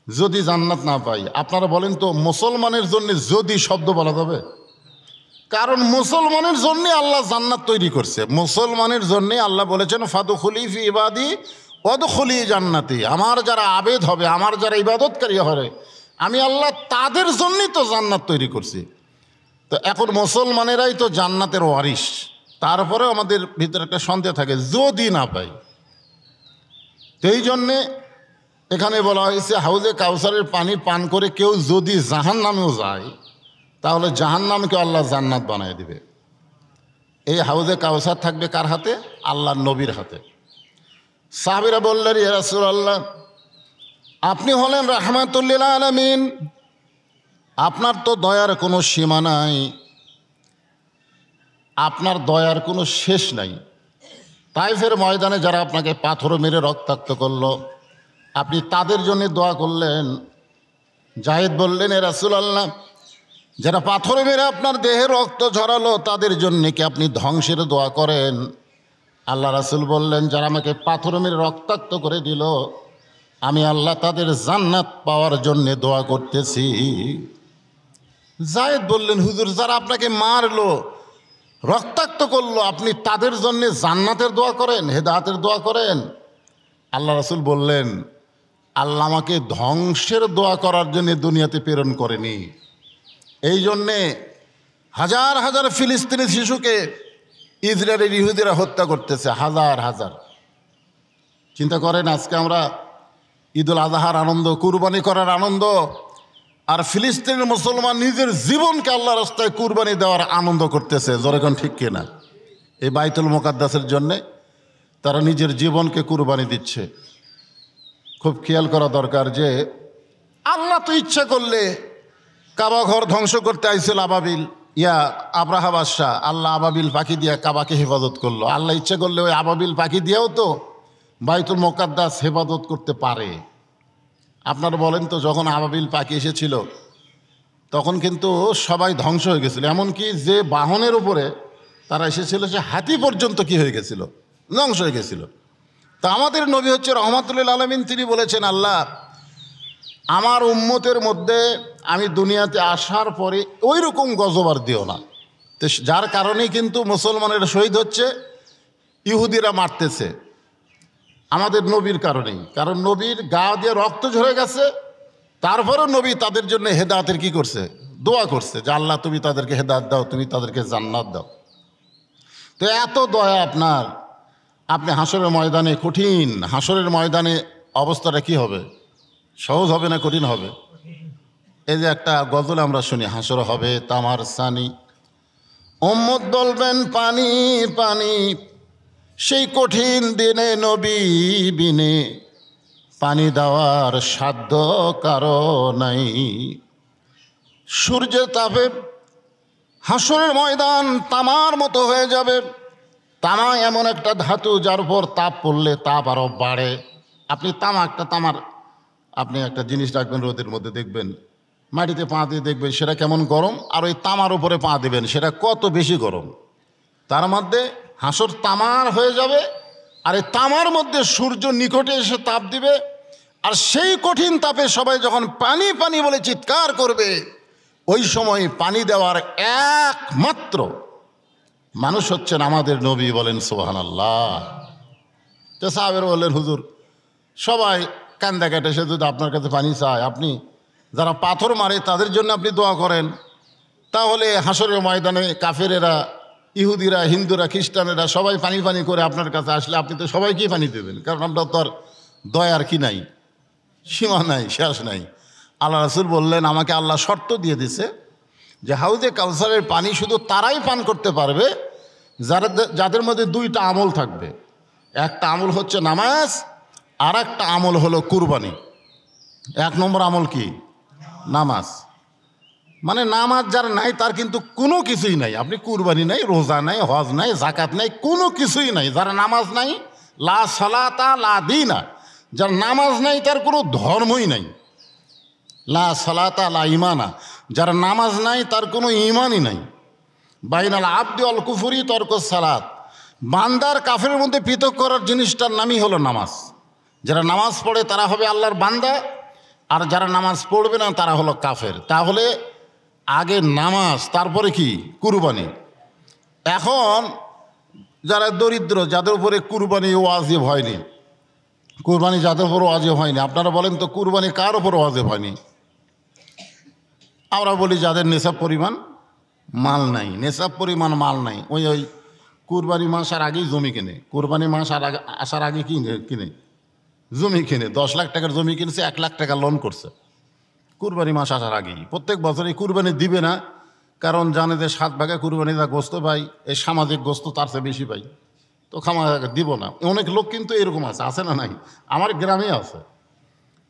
[SPEAKER 1] যদি জান্নাত না পাই। আপনারা বলেন তো মুসলমানের জন্য যদি শব্দ বলা যাবে? কারণ মুসলমানের জন্যে আল্লাহ জান্নাত তৈরি করছে, মুসলমানের জন্যে আল্লাহ বলেছেন ফাদখুলি ফি ইবাদি ওয়াদখুলি জান্নাতি। আমার যারা আবেদ হবে, আমার যারা ইবাদতকারী হবে, আমি আল্লাহ তাদের জন্যই তো জান্নাত তৈরি করছি। তো এখন মুসলমানেরাই তো জান্নাতের ওয়ারিশ, তারপরেও আমাদের ভিতরে একটা সন্দেহ থাকে যদি না পাই। তো এই জন্যে এখানে বলা হয়েছে হাউজে কাউসারের পানি পান করে কেউ যদি জাহান্নামেও যায়, তাহলে জাহান্নামকে আল্লাহ জান্নাত বানিয়ে দিবে। এই হাউজে কাউসার থাকবে কার হাতে? আল্লাহর নবীর হাতে। সাহাবীরা বললেন, ইয়া রাসূলুল্লাহ, আপনি হলেন রাহমাতুল লিল আলামিন, আপনার তো দয়ার কোনো সীমা নাই, আপনার দয়ার কোনো শেষ নাই। তাইফের ময়দানে যারা আপনাকে পাথর মেরে রক্তাক্ত করলো, আপনি তাদের জন্য দোয়া করলেন। জায়েদ বললেন, এ রাসূলুল্লাহ, যারা পাথর মেরে আপনার দেহে রক্ত ঝরালো তাদের জন্য কি আপনি ধ্বংসের দোয়া করেন? আল্লাহ রাসূল বললেন, যারা আমাকে পাথর মেরে রক্তাক্ত করে দিল, আমি আল্লাহ তাদের জান্নাত পাওয়ার জন্য দোয়া করতেছি। জায়েদ বললেন, হুজুর, যারা আপনাকে মারলো, রক্তাক্ত করলো, আপনি তাদের জন্য জান্নাতের দোয়া করেন, হেদায়েতের দোয়া করেন? আল্লাহ রাসূল বললেন, আল্লাহ আমাকে ধ্বংসের দোয়া করার জন্য দুনিয়াতে প্রেরণ করেনি। এই জন্যে হাজার হাজার ফিলিস্তিনি শিশুকে ইসরায়েলের ইহুদিরা হত্যা করতেছে, হাজার হাজার। চিন্তা করেন, আজকে আমরা ঈদুল আজহার আনন্দ, কুরবানি করার আনন্দ, আর ফিলিস্তিনের মুসলমান নিজের জীবনকে আল্লাহর রাস্তায় কুরবানি দেওয়ার আনন্দ করতেছে। যেরকম ঠিক কিনা? এই বাইতুল মুকাদ্দাসের জন্যে তারা নিজের জীবনকে কুরবানি দিচ্ছে। খুব খেয়াল করা দরকার যে আল্লাহ তো ইচ্ছা করলে কাবা ঘর ধ্বংস করতে আইছিল আবাবিল, আব্রাহা বাদশাহ, আল্লাহ আবাবিল পাখি দিয়া কাবাকে হেফাজত করলো। আল্লাহ ইচ্ছা করলে ওই আবাবিল পাখি দিয়েও তো বাইতুল মুকাদ্দাস হেফাজত করতে পারে। আপনারা বলেন তো, যখন আবাবিল পাখি এসেছিল তখন কিন্তু সবাই ধ্বংস হয়ে গেছিল, এমনকি যে বাহনের উপরে তারা এসেছিল সে হাতি পর্যন্ত কি হয়ে গেছিল? ধ্বংস হয়ে গেছিল। তা আমাদের নবী হচ্ছে রহমাতুল লিল আলামিন, তিনি বলেছেন, আল্লাহ আমার উম্মতের মধ্যে আমি দুনিয়াতে আসার পরে ওই রকম গজবার দিও না। তো যার কারণেই কিন্তু মুসলমানেরা শহীদ হচ্ছে, ইহুদিরা মারতেছে আমাদের নবীর কারণেই। কারণ নবীর গা দিয়ে রক্ত ঝরে গেছে, তারপরেও নবী তাদের জন্য হেদায়েতের কি করছে? দোয়া করছে যে আল্লাহ তুমি তাদেরকে হেদায়েত দাও, তুমি তাদেরকে জান্নাত দাও। তো এত দয়া আপনার, আপনি হাসরের ময়দানে, কঠিন হাসরের ময়দানে অবস্থাটা কি হবে? সহজ হবে না কঠিন হবে? এই যে একটা গজল আমরা শুনি, হাসর হবে তামার সানি, উম্মত বলবেন পানি পানি, সেই কঠিন দিনে নবী বিনে পানি দেওয়ার সাধ্য কারো নাই। সূর্যের তাপে হাসরের ময়দান তামার মতো হয়ে যাবে। তামা এমন একটা ধাতু যার উপর তাপ পড়লে তাপ আরও বাড়ে। আপনি আপনি একটা জিনিস রাখবেন রোদের মধ্যে, দেখবেন মাটিতে পা দিয়ে দেখবেন সেটা কেমন গরম, আর ওই তামার উপরে পা দেবেন সেটা কত বেশি গরম। তার মধ্যে হাসর তামার হয়ে যাবে, আর এই তামার মধ্যে সূর্য নিকটে এসে তাপ দিবে, আর সেই কঠিন তাপে সবাই যখন পানি পানি বলে চিৎকার করবে, ওই সময় পানি দেওয়ার একমাত্র মানুষ হচ্ছেন আমাদের নবী। বলেন সুবহানাল্লাহ। তো সাহাবেরা বললেন, হুজুর সবাই কান্দা কেটে সে যদি আপনার কাছে পানি চায়, আপনি যারা পাথর মারে তাদের জন্য আপনি দোয়া করেন, তাহলে হাসরের ময়দানে কাফেরেরা, ইহুদিরা, হিন্দুরা, খ্রিস্টানেরা সবাই পানি পানি করে আপনার কাছে আসলে আপনি তো সবাইকেই পানি দেবেন, কারণ আমরা তো আর দয়ার কি নাই, সীমা নাই, শেষ নাই। আল্লাহ রাসূল বললেন, আমাকে আল্লাহ শর্ত দিয়ে দিছে যে হাউজে কাউসারের পানি শুধু তারাই পান করতে পারবে যাদের মধ্যে দুইটা আমল থাকবে। একটা আমল হচ্ছে নামাজ, আর একটা আমল হলো কুরবানি। 1 নম্বর আমল কি? নামাজ। মানে নামাজ যার নাই তার কিন্তু কোনো কিছুই নাই। আপনি কুরবানি নাই, রোজা নাই, হজ নাই, জাকাত নাই, কোনো কিছুই নাই। যার নামাজ নাই, লা সালাতা লা দীনা, যার নামাজ নাই তার কোনো ধর্মই নাই। লা সালাতা লা ইমানা, যার নামাজ নাই তার কোনো ইমানই নাই। বাইনাল আবদি অল কুফরি তর্ক সালাত, বান্দার কাফের মধ্যে পৃথক করার জিনিসটার নামই হলো নামাজ। যারা নামাজ পড়ে তারা হবে আল্লাহর বান্দা, আর যারা নামাজ পড়বে না তারা হলো কাফের। তাহলে আগে নামাজ, তারপরে কি? কুরবানি। এখন যারা দরিদ্র, যাদের উপরে কুরবানি ওয়াজিব হয়নি, কুরবানি যাদের উপর ওয়াজিব হয়নি, আপনারা বলেন তো কুরবানি কার উপর ওয়াজিব হয়নি? আমরা বলি যাদের নেশাব পরিমাণ মাল নাই, নেশাব পরিমাণ মাল নাই, ওই কুরবানি মাস আর আগেই জমি কেনে, কুরবানি মাস আসার আগে কিনে জমি কিনে, 10 লাখ টাকার জমি কিনেছে, 1 লাখ টাকা লোন করছে কুরবানি মাস আসার আগেই। প্রত্যেক বছরই কুরবানি দিবে না, কারণ জানে যে 7 ভাগে কুরবানি যা গোস্ত পাই, এই সামাজিক গোস্ত তার চেয়ে বেশি পাই, তো দিব না। অনেক লোক কিন্তু এরকম আছে না নাই? আমার গ্রামে আছে,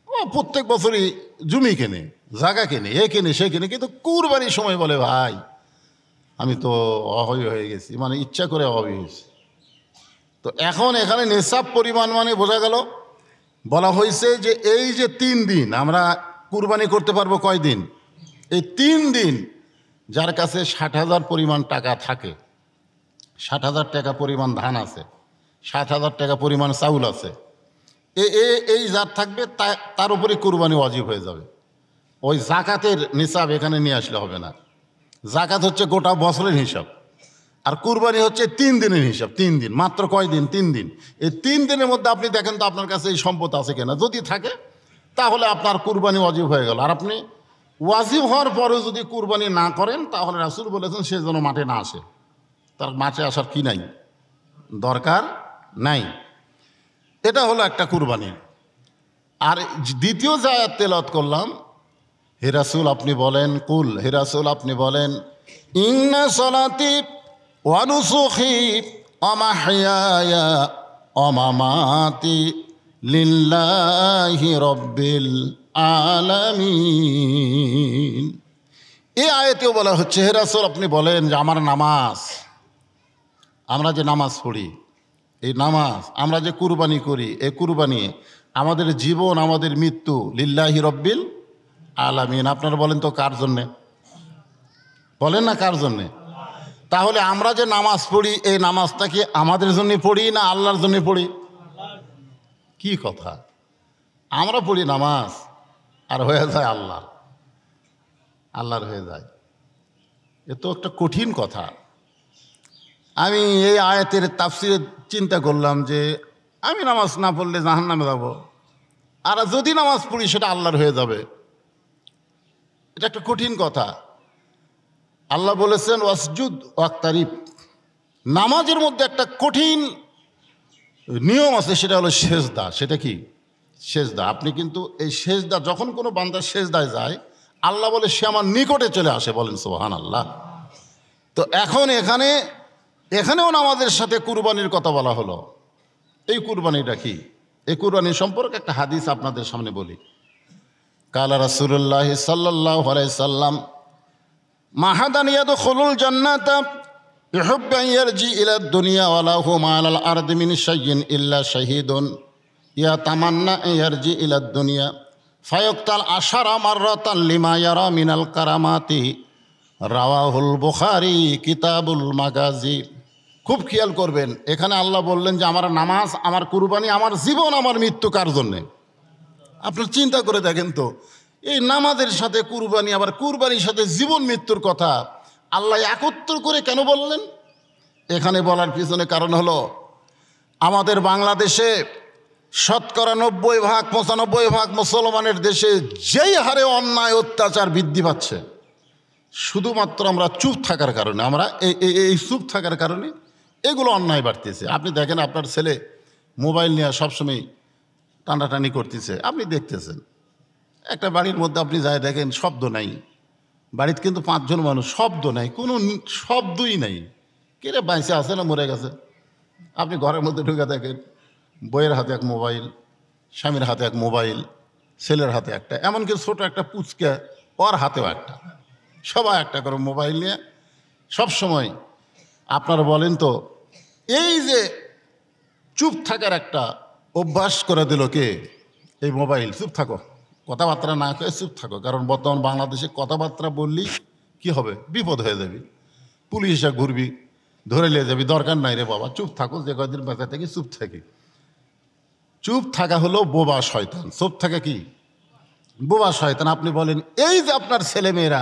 [SPEAKER 1] ও প্রত্যেক বছরই জমি কেনে, জায়গা কেনে, এ কেনে সে কেনে, কিন্তু কুরবানির সময় বলে ভাই আমি তো অহয় হয়ে গেছি, মানে ইচ্ছা করে অহয় হয়েছি। তো এখন এখানে নেশাব পরিমাণ মানে বোঝা গেল, বলা হয়েছে যে এই যে 3 দিন আমরা কুরবানি করতে পারবো, কয় দিন? এই 3 দিন যার কাছে 60,000 পরিমাণ টাকা থাকে, 60,000 টাকা পরিমাণ ধান আছে, 60,000 টাকা পরিমাণ চাউল আছে, এই যার থাকবে তার উপরে কুরবানি ওয়াজিব হয়ে যাবে। ওই জাকাতের নিসাব এখানে নিয়ে আসলে হবে না। জাকাত হচ্ছে গোটা বছরের হিসাব, আর কুরবানি হচ্ছে 3 দিনের হিসাব। 3 দিন, মাত্র কয় দিন? 3 দিন। এই 3 দিনের মধ্যে আপনি দেখেন তো আপনার কাছে এই সম্পদ আছে কিনা। যদি থাকে তাহলে আপনার কুরবানি ওয়াজিব হয়ে গেল। আর আপনি ওয়াজিব হওয়ার পরেও যদি কুরবানি না করেন, তাহলে রাসূল বলেছেন সে যেন মাঠে না আসে, তার মাঠে আসার কি নাই, দরকার নাই। এটা হলো একটা কুরবানি। আর দ্বিতীয় যে আয়াত তেলাওয়াত করলাম, হে রাসূল আপনি বলেন, কুল, হে রাসূল আপনি বলেন, ইন্না সলাতি ওয়া নুসুখি ওয়া মাহইয়ায়া ওয়া মামাতি লিল্লাহি রাব্বিল আলামিন। এই আয়াতেও বলা হচ্ছে, হে রাসূল আপনি বলেন যে আমার নামাজ, আমরা যে নামাজ পড়ি, এই নামাজ, আমরা যে কুরবানি করি, এই কুরবানি, আমাদের জীবন, আমাদের মৃত্যু লিল্লাহি রাব্বিল আলামিন। আপনারা বলেন তো কার জন্যে? বলেন না কার জন্যে? তাহলে আমরা যে নামাজ পড়ি, এই নামাজটা কি আমাদের জন্য পড়ি না আল্লাহর জন্য পড়ি? কি কথা! আমরা পড়ি নামাজ আর হয়ে যায় আল্লাহর হয়ে যায়। এ তো একটা কঠিন কথা। আমি এই আয়াতের তাফসিরে চিন্তা করলাম যে আমি নামাজ না পড়লে জাহান্নামে যাব, আর যদি নামাজ পড়ি সেটা আল্লাহর হয়ে যাবে। এটা একটা কঠিন কথা। আল্লাহ বলেছেন ওয়াসজুদ ওয়াক্তারিব, নামাজের মধ্যে একটা কঠিন নিয়ম আছে, সেটা হলো সেজদা। সেটা কি? সেজদা। আপনি কিন্তু এই সেজদা, যখন কোনো বান্দা সেজদায় যায়, আল্লাহ বলে সে আমার নিকটে চলে আসে। বলেন সুবহানাল্লাহ। তো এখন এখানেও নামাজের সাথে কুরবানির কথা বলা হলো। এই কুরবানিটা কি? এই কুরবানি সম্পর্কে একটা হাদিস আপনাদের সামনে বলি। কালা রাসূলুল্লাহ সাল্লাল্লাহু আলাইহি সাল্লাম মাহাদান ইয়াদখুলুল জান্নাতা ইউহিব্বু আন ইয়ারজি ইলা দুনিয়া ওয়া লাহু মা আলাল আরদি মিন শাইইন ইল্লা শাহীদুন ইয়াতামান্না আন ইয়ারজি ইলা দুনিয়া ফায়ুকতাল আশারা মাররাতান লিমা ইয়ারা মিনাল কারামাতি। রাওয়াহুল বুখারী কিতাবুল মাগাজি। খুব খেয়াল করবেন, এখানে আল্লাহ বললেন যে আমার নামাজ, আমার কুরবানি, আমার জীবন, আমার মৃত্যু কার জন্যে? আপনার চিন্তা করে দেখেন তো, এই নামাজের সাথে কুরবানি, আবার কুরবানির সাথে জীবন মৃত্যুর কথা আল্লাহ একত্র করে কেন বললেন? এখানে বলার পিছনে কারণ হলো, আমাদের বাংলাদেশে শতকরা 90% মুসলমানের দেশে যেই হারে অন্যায় অত্যাচার বৃদ্ধি পাচ্ছে, শুধুমাত্র আমরা চুপ থাকার কারণে, আমরা এই চুপ থাকার কারণে এগুলো অন্যায় বাড়তেছে। আপনি দেখেন, আপনার ছেলে মোবাইল নিয়ে সবসময় টানাটানি করতেছে, আপনি দেখতেছেন। একটা বাড়ির মধ্যে আপনি যাই দেখেন, শব্দ নাই, বাড়িতে কিন্তু 5 জন মানুষ, শব্দ নাই, কোনো শব্দই নাই। কে রে, বাইসে আছে না মরে গেছে? আপনি ঘরের মধ্যে ঢুকে দেখেন, বইয়ের হাতে এক মোবাইল, স্বামীর হাতে এক মোবাইল, ছেলের হাতে একটা, এমনকি ছোট একটা পুচকা ওর হাতেও একটা, সবাই একটা করে মোবাইল নিয়ে সব সময়। আপনারা বলেন তো, এই যে চুপ থাকার একটা অভ্যাস করে দিল কে? এই মোবাইল। চুপ থাকো, কথাবার্তা না কয়ে চুপ থাকো। কারণ বর্তমান বাংলাদেশে কথাবার্তা বললেই কি হবে? বিপদ হয়ে যাবে, পুলিশ এসে ঘুরবি, ধরে নিয়ে যাবি। দরকার নাই রে বাবা, চুপ থাকো, যে কয়দিন বেঁচে থাকি চুপ থাকি। চুপ থাকা হলো বোবা শয়তান। চুপ থাকা কি? বোবা শয়তান। আপনি বলেন, এই যে আপনার ছেলেমেয়েরা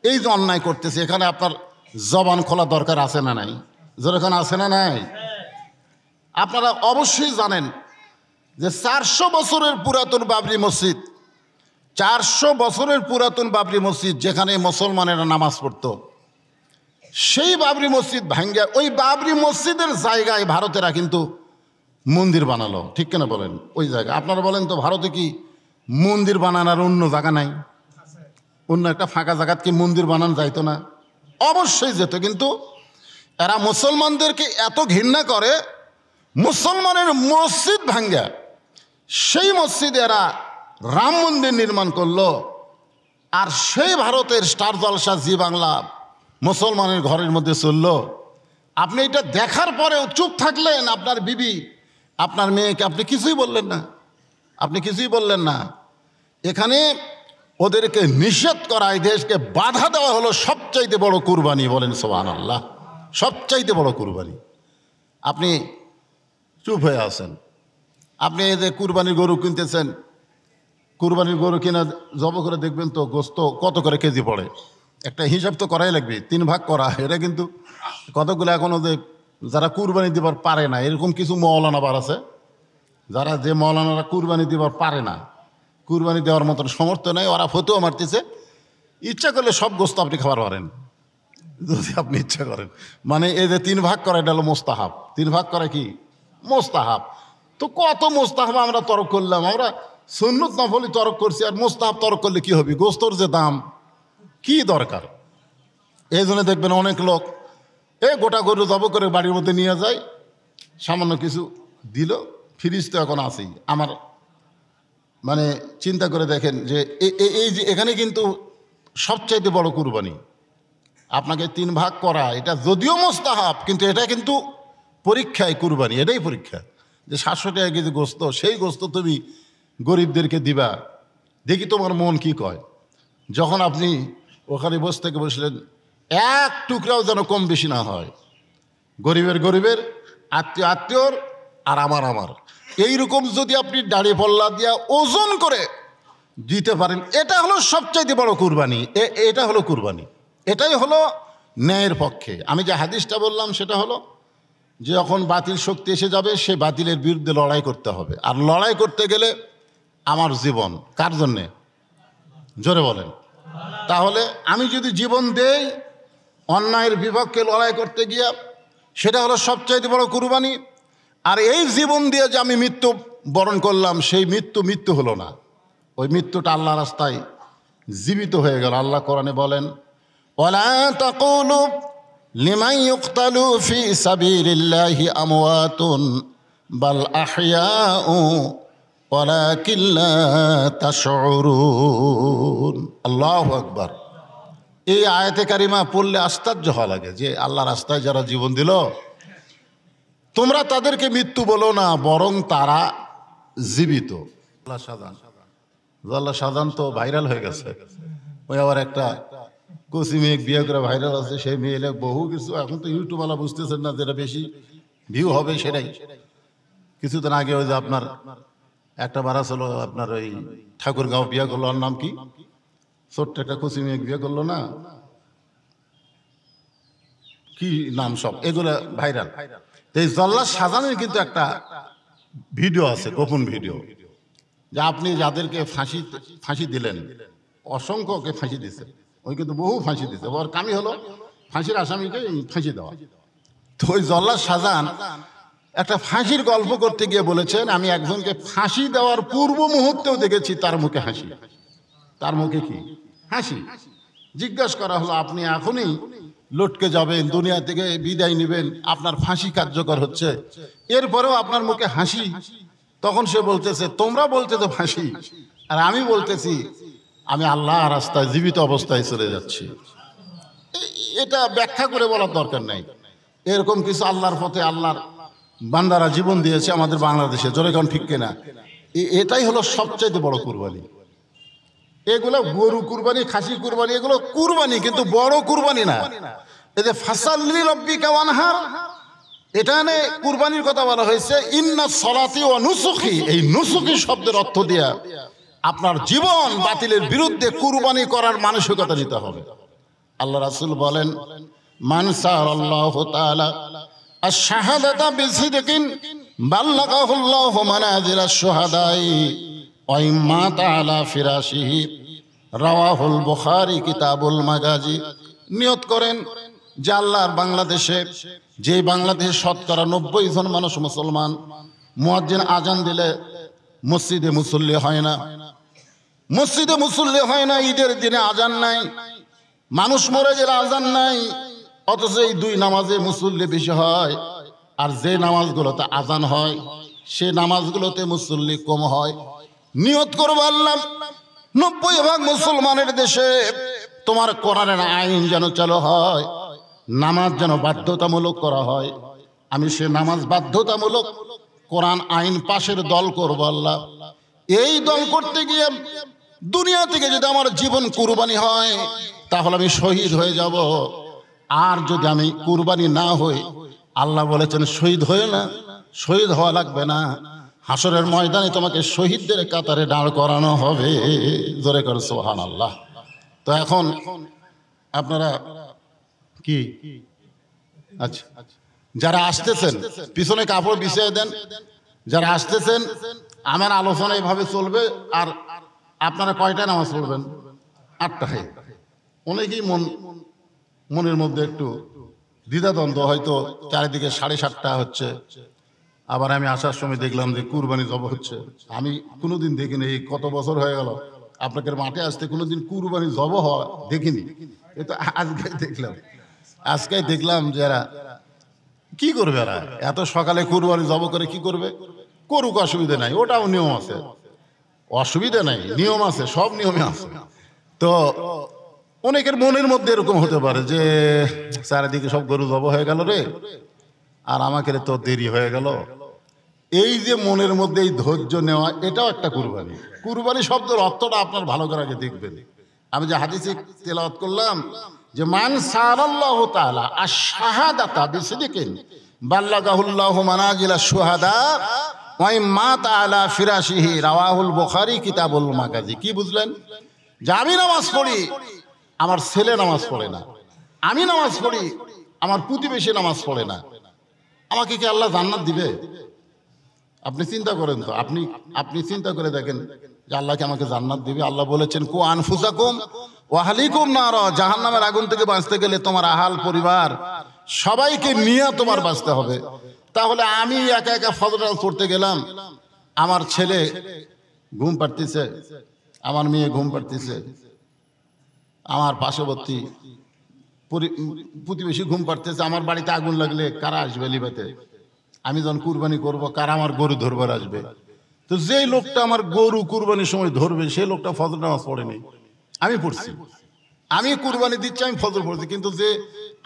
[SPEAKER 1] এই যে অন্যায় করতেছে, এখানে আপনার জবান খোলা দরকার আছে না নাই? যেরকম আছে না নাই? আপনারা অবশ্যই জানেন যে 400 বছরের পুরাতন বাবরি মসজিদ, 400 বছরের পুরাতন বাবরি মসজিদ, যেখানে মুসলমানেরা নামাজ পড়তো, সেই বাবরি মসজিদ ভাঙ্গা ওই বাবরি মসজিদের জায়গায় ভারতেরা কিন্তু মন্দির বানালো। ঠিক কেনা বলেন? ওই জায়গায় আপনারা বলেন তো, ভারতে কি মন্দির বানানোর অন্য জায়গা নাই? অন্য একটা ফাঁকা জায়গাত কি মন্দির বানানো যাইতো না? অবশ্যই যেত। কিন্তু এরা মুসলমানদেরকে এত ঘৃণা করে, মুসলমানের মসজিদ ভাঙ্গা সেই মসজিদে এরা রাম মন্দির নির্মাণ করলো। আর সেই ভারতের স্টার জলসা জি বাংলা মুসলমানের ঘরের মধ্যে চললো। আপনি এটা দেখার পরেও চুপ থাকলেন। আপনার বিবি, আপনার মেয়েকে আপনি কিছুই বললেন না, আপনি কিছুই বললেন না। এখানে ওদেরকে নিষেধ করা, এই দেশকে বাধা দেওয়া হলো সবচাইতে বড় কুরবানি। বলেন সুবহানাল্লাহ, সবচাইতে বড় কুরবানি। আপনি চুপ হয়ে আছেন। আপনি এই যে কুরবানির গরু কিনতেছেন, কুরবানির গরু কিনা জব করে দেখবেন তো গোস্ত কত করে কেজি পড়ে। একটা হিসাব তো করাই লাগবে, 3 ভাগ করা। এটা কিন্তু কতগুলো এখনও যে যারা কুরবানি দিবার পারে না, এরকম কিছু মৌলানা বার আছে, যারা যে মৌলানারা কুরবানি দিবার পারে না, কুরবানি দেওয়ার মতন সমর্থ নেই, ওরা ফতুয়া মারতেছে ইচ্ছা করলে সব গোস্ত আপনি খাবার পারেন, যদি আপনি ইচ্ছা করেন। মানে এই যে 3 ভাগ করা, এটা হলো মোস্তাহাব। 3 ভাগ করা কি? মোস্তাহাব। তো কত মোস্তাহাব আমরা তরক করলাম। আমরা সুন্নত নফলি তরক করছি, আর মোস্তাহাব তরক করলে কি হবে? গোস্তর যে দাম, কি দরকার? এই জন্য দেখবেন অনেক লোক গোটা গরু জব করে বাড়ির মধ্যে নিয়ে যায়, সামান্য কিছু দিল, ফ্রিজ তো এখন আছেই। আমার মানে চিন্তা করে দেখেন যে এই যে এখানে কিন্তু সবচাইতে বড় কুরবানি। আপনাকে 3 ভাগ করা, এটা যদিও মোস্তাহাব, কিন্তু এটা কিন্তু পরীক্ষায় কুরবানি, এটাই পরীক্ষা। যে 700 টাকা কেজি গোস্ত, সেই গোস্ত তুমি গরিবদেরকে দিবা, দেখি তোমার মন কি কয়। যখন আপনি ওখানে বসে থেকে বসলেন, এক টুকরাও যেন কম বেশি না হয়। গরিবের, আত্মীয়র, আর আমার এইরকম যদি আপনি দাঁড়িয়ে পল্লা দিয়া ওজন করে দিতে পারেন, এটা হলো সবচাইতে বড় কুরবানি। এটা হলো কুরবানি, এটাই হলো ন্যায়ের পক্ষে। আমি যে হাদিসটা বললাম সেটা হলো যে যখন বাতিল শক্তি এসে যাবে, সেই বাতিলের বিরুদ্ধে লড়াই করতে হবে। আর লড়াই করতে গেলে আমার জীবন কার জন্যে? জোরে বলেন। তাহলে আমি যদি জীবন দেই অন্যায়ের বিপক্ষে লড়াই করতে গিয়া, সেটা হলো সবচাইতে বড় কুরবানি। আর এই জীবন দিয়ে যে আমি মৃত্যু বরণ করলাম, সেই মৃত্যু হলো না, ওই মৃত্যুটা আল্লাহ রাস্তায় জীবিত হয়ে গেল। আল্লাহ কোরআনে বলেন, ওয়ালা তাকুলু লিমান ইউকতালু ফি সাবিলিল্লাহি আমওয়াতুন বাল আহইয়াউ ওয়ালাকিন লা তাশউরুন। আল্লাহু আকবার। এই আয়াতে কারিমা পড়লে আশ্চর্য হওয়া লাগে যে আল্লাহর রাস্তায় যারা জীবন দিল, তোমরা তাদেরকে মৃত্যু বলো না, বরং তারা জীবিত। আল্লাহ সাধারণ তো ভাইরাল হয়ে গেছে। ওই আবার একটা কচি মেয়ে বিয়ে করে ভাইরাল আছে, সেই মেয়ে বহু কিছু। এখন তো ইউটিউবওয়ালা বুঝতেছেন না, যেটা বেশি ভিউ হবে সেটাই। কিছুদিন আগে ওই যে আপনার একটা বারা ছিল, আপনার ওই ঠাকুরগাঁও বিয়ে করলো, ওর নাম কি, ছোট্ট একটা কচি মেয়ে বিয়ে করলো না, কি নাম, সব এগুলো ভাইরাল। এই জল্লাদ সাজানের কিন্তু একটা ভিডিও আছে, গোপন ভিডিও, যে আপনি যাদেরকে ফাঁসি দিলেন, অসংখ্যকে ফাঁসি দিছে, ওই কিন্তু বহু ফাঁসি দিছে। ওর কামই হলো ফাঁসির আসামিকে ফাঁসি দেওয়া। তো ওই জল্লাদ শাহজাহান একটা ফাঁসির গল্প করতে গিয়ে বলেছেন, আমি একজনকে ফাঁসি দেওয়ার পূর্ব মুহূর্তেও দেখেছি তার মুখে হাসি। তার মুখে কি হাসি? জিজ্ঞাসা করা হলো, আপনি এখনই লটকে যাবেন, দুনিয়া থেকে বিদায় নেবেন, আপনার ফাঁসি কার্যকর হচ্ছে, এরপরেও আপনার মুখে হাসি? তখন সে বলতেছে, তোমরা বলতেছো ফাঁসি, আর আমি বলতেছি আমি আল্লাহ রাস্তায় জীবিত অবস্থায় চলে যাচ্ছি। এটা ব্যাখ্যা করে বলার দরকার নাই। এরকম কিছু আল্লাহর পথে আল্লাহর বান্দারা জীবন দিয়েছে আমাদের বাংলাদেশে, জোরে কোন ঠিক কিনা? এটাই হলো সবচাইতে বড় কুরবানি। এগুলো গরু কুরবানি, খাসি কুরবানি, এগুলো কুরবানি, কিন্তু বড় কুরবানি না। এই যে ফাসাল্লি রাব্বিকা ওয়ানহার, এখানে কুরবানির কথা বলা হয়েছে। ইন্না সলাতি ওয়া নুসুকি, এই নুসুকি শব্দের অর্থ দিয়া আপনার জীবন বাতিলের বিরুদ্ধে কুরবানি করার মানসিকতা নিতে হবে। আল্লাহ রাসূল বলেন, মান সারাল্লাহু তাআলা আশ-শাহাদাতা বিসিদকিন বাল্লাগাহুল্লাহু মানাজিলাশ শুহাদাই ওয়া ইম্মাতা আলা ফিরাশিহি, রাওয়াহুল বুখারী কিতাবুল মাগাজি। নিয়ত করেন যে আল্লাহর বাংলাদেশে, যে বাংলাদেশে শতকরা 90 জন মানুষ মুসলমান, মুয়াজ্জিন আজান দিলে মসজিদে মুসল্লি হয় না, মসজিদে মুসল্লি হয় না, ঈদের দিনে আজান নাই, মানুষ মরে গেলে আজান নাই, অথচ এই দুই নামাজে মুসল্লি বেশি হয়। আর যে নামাজগুলোতে আজান হয় সে নামাজগুলোতে মুসল্লি কম হয়। নিয়ত করবো, আল্লাহ 90% মুসলমানের দেশে তোমার কোরআনের আইন যেন চালু হয়, নামাজ যেন বাধ্যতামূলক করা হয়। আমি সে নামাজ বাধ্যতামূলক কোরআন আইন পাশের দল করবো আল্লাহ। এই দল করতে গিয়ে দুনিয়া থেকে যদি আমার জীবন কুরবানি হয় তাহলে আমি শহীদ হয়ে যাব। আর যদি আমি কুরবানি না হই, আল্লাহ বলেছেন শহীদ হয়ে না, শহীদ হওয়া লাগবে না, হাসরের ময়দানে তোমাকে শহীদদের কাতারে দাঁড় করানো হবে। জোরে করে সুবহানাল্লাহ। তো এখন আপনারা কি, আচ্ছা, যারা আসতেছেন পিছনে কাপড় বিছিয়ে দেন। যারা আসতেছেন, আমার আলোচনা এভাবে চলবে। আর আপনারা কয়টায় নামাজ পড়বেন? 8টায়। অনেকেই মনের মধ্যে একটু দ্বিধাদ্বন্দ্ব, হয়তো চারিদিকে 7:30 হচ্ছে, আবার আমি আসার সময় দেখলাম যে কুরবানি জবাই হচ্ছে। আমি কোনোদিন দেখিনি, এই কত বছর হয়ে গেল আপনাদের মাঠে আসতে, কোনোদিন কুরবানি জবাই হওয়া দেখিনি। এ তো আজকে দেখলাম যে এরা কি করবে, এরা এত সকালে কুরবানি জবাই করে কি করবে? করুক, অসুবিধা নাই, ওটাও নিয়ম আছে, অসুবিধা নাই, নিয়ম আছে, সব নিয়মে আছে। তো অনেকের মনের মধ্যে এরকম হতে পারে যে চারিদিকে সব গরু জবাই হয়ে গেল রে, আর আমাকে তো দেরি হয়ে গেল। এই যে মনের মধ্যে এই ধৈর্য নেওয়া, এটাও একটা কুরবানি। কুরবানি শব্দের অর্থটা আপনার ভালো করে আগে দেখবেন। আমি যে হাদিসে তেলাওয়াত করলাম যে মান সারাল্লাহু তাআলা আশ-শাহাদাতা বিসিদকিন বাল্লাগাহুল্লাহু মানাজিলাশ শুহাদা ওয়া ইম্মাতা আলা ফিরাশিহি, রাওয়াহুল বুখারী কিতাবুল মাগাজি। কি বুঝলেন? যে আমি নামাজ পড়ি, আমার ছেলে নামাজ পড়ে না, আমি নামাজ পড়ি, আমার প্রতিবেশী নামাজ পড়ে না, আমাকে কি আল্লাহ জান্নাত দিবে? আপনি চিন্তা করেন তো, আপনি চিন্তা করে দেখেন যে আল্লাহকে আমাকে জান্নাত দিবে? আল্লাহ বলেছেন কু আনফুসাকুম ওয়া আহলিকুম নার, জাহান্নামের আগুন থেকে বাঁচতে গেলে তোমার আহাল পরিবার সবাইকে নিয়ে তোমার বাঁচতে হবে। তাহলে আমি একা একা ফজর নামাজ পড়তে গেলাম, আমার ছেলে ঘুম পাড়তেছে, আমার মেয়ে ঘুম পাড়তেছে, আমার পার্শ্ববর্তী প্রতিবেশী ঘুম পাড়তেছে, আমার বাড়িতে আগুন লাগলে কারা আসবে লিবাতে? আমি যখন কুরবানি করব কারা আমার গরু ধরবার আসবে? তো যেই লোকটা আমার গরু কুরবানির সময় ধরবে সেই লোকটা ফজর নামাজ পড়েনি, আমি পড়ছি। আমি কুরবানি দিচ্ছি, আমি ফজর পড়ছি, কিন্তু যে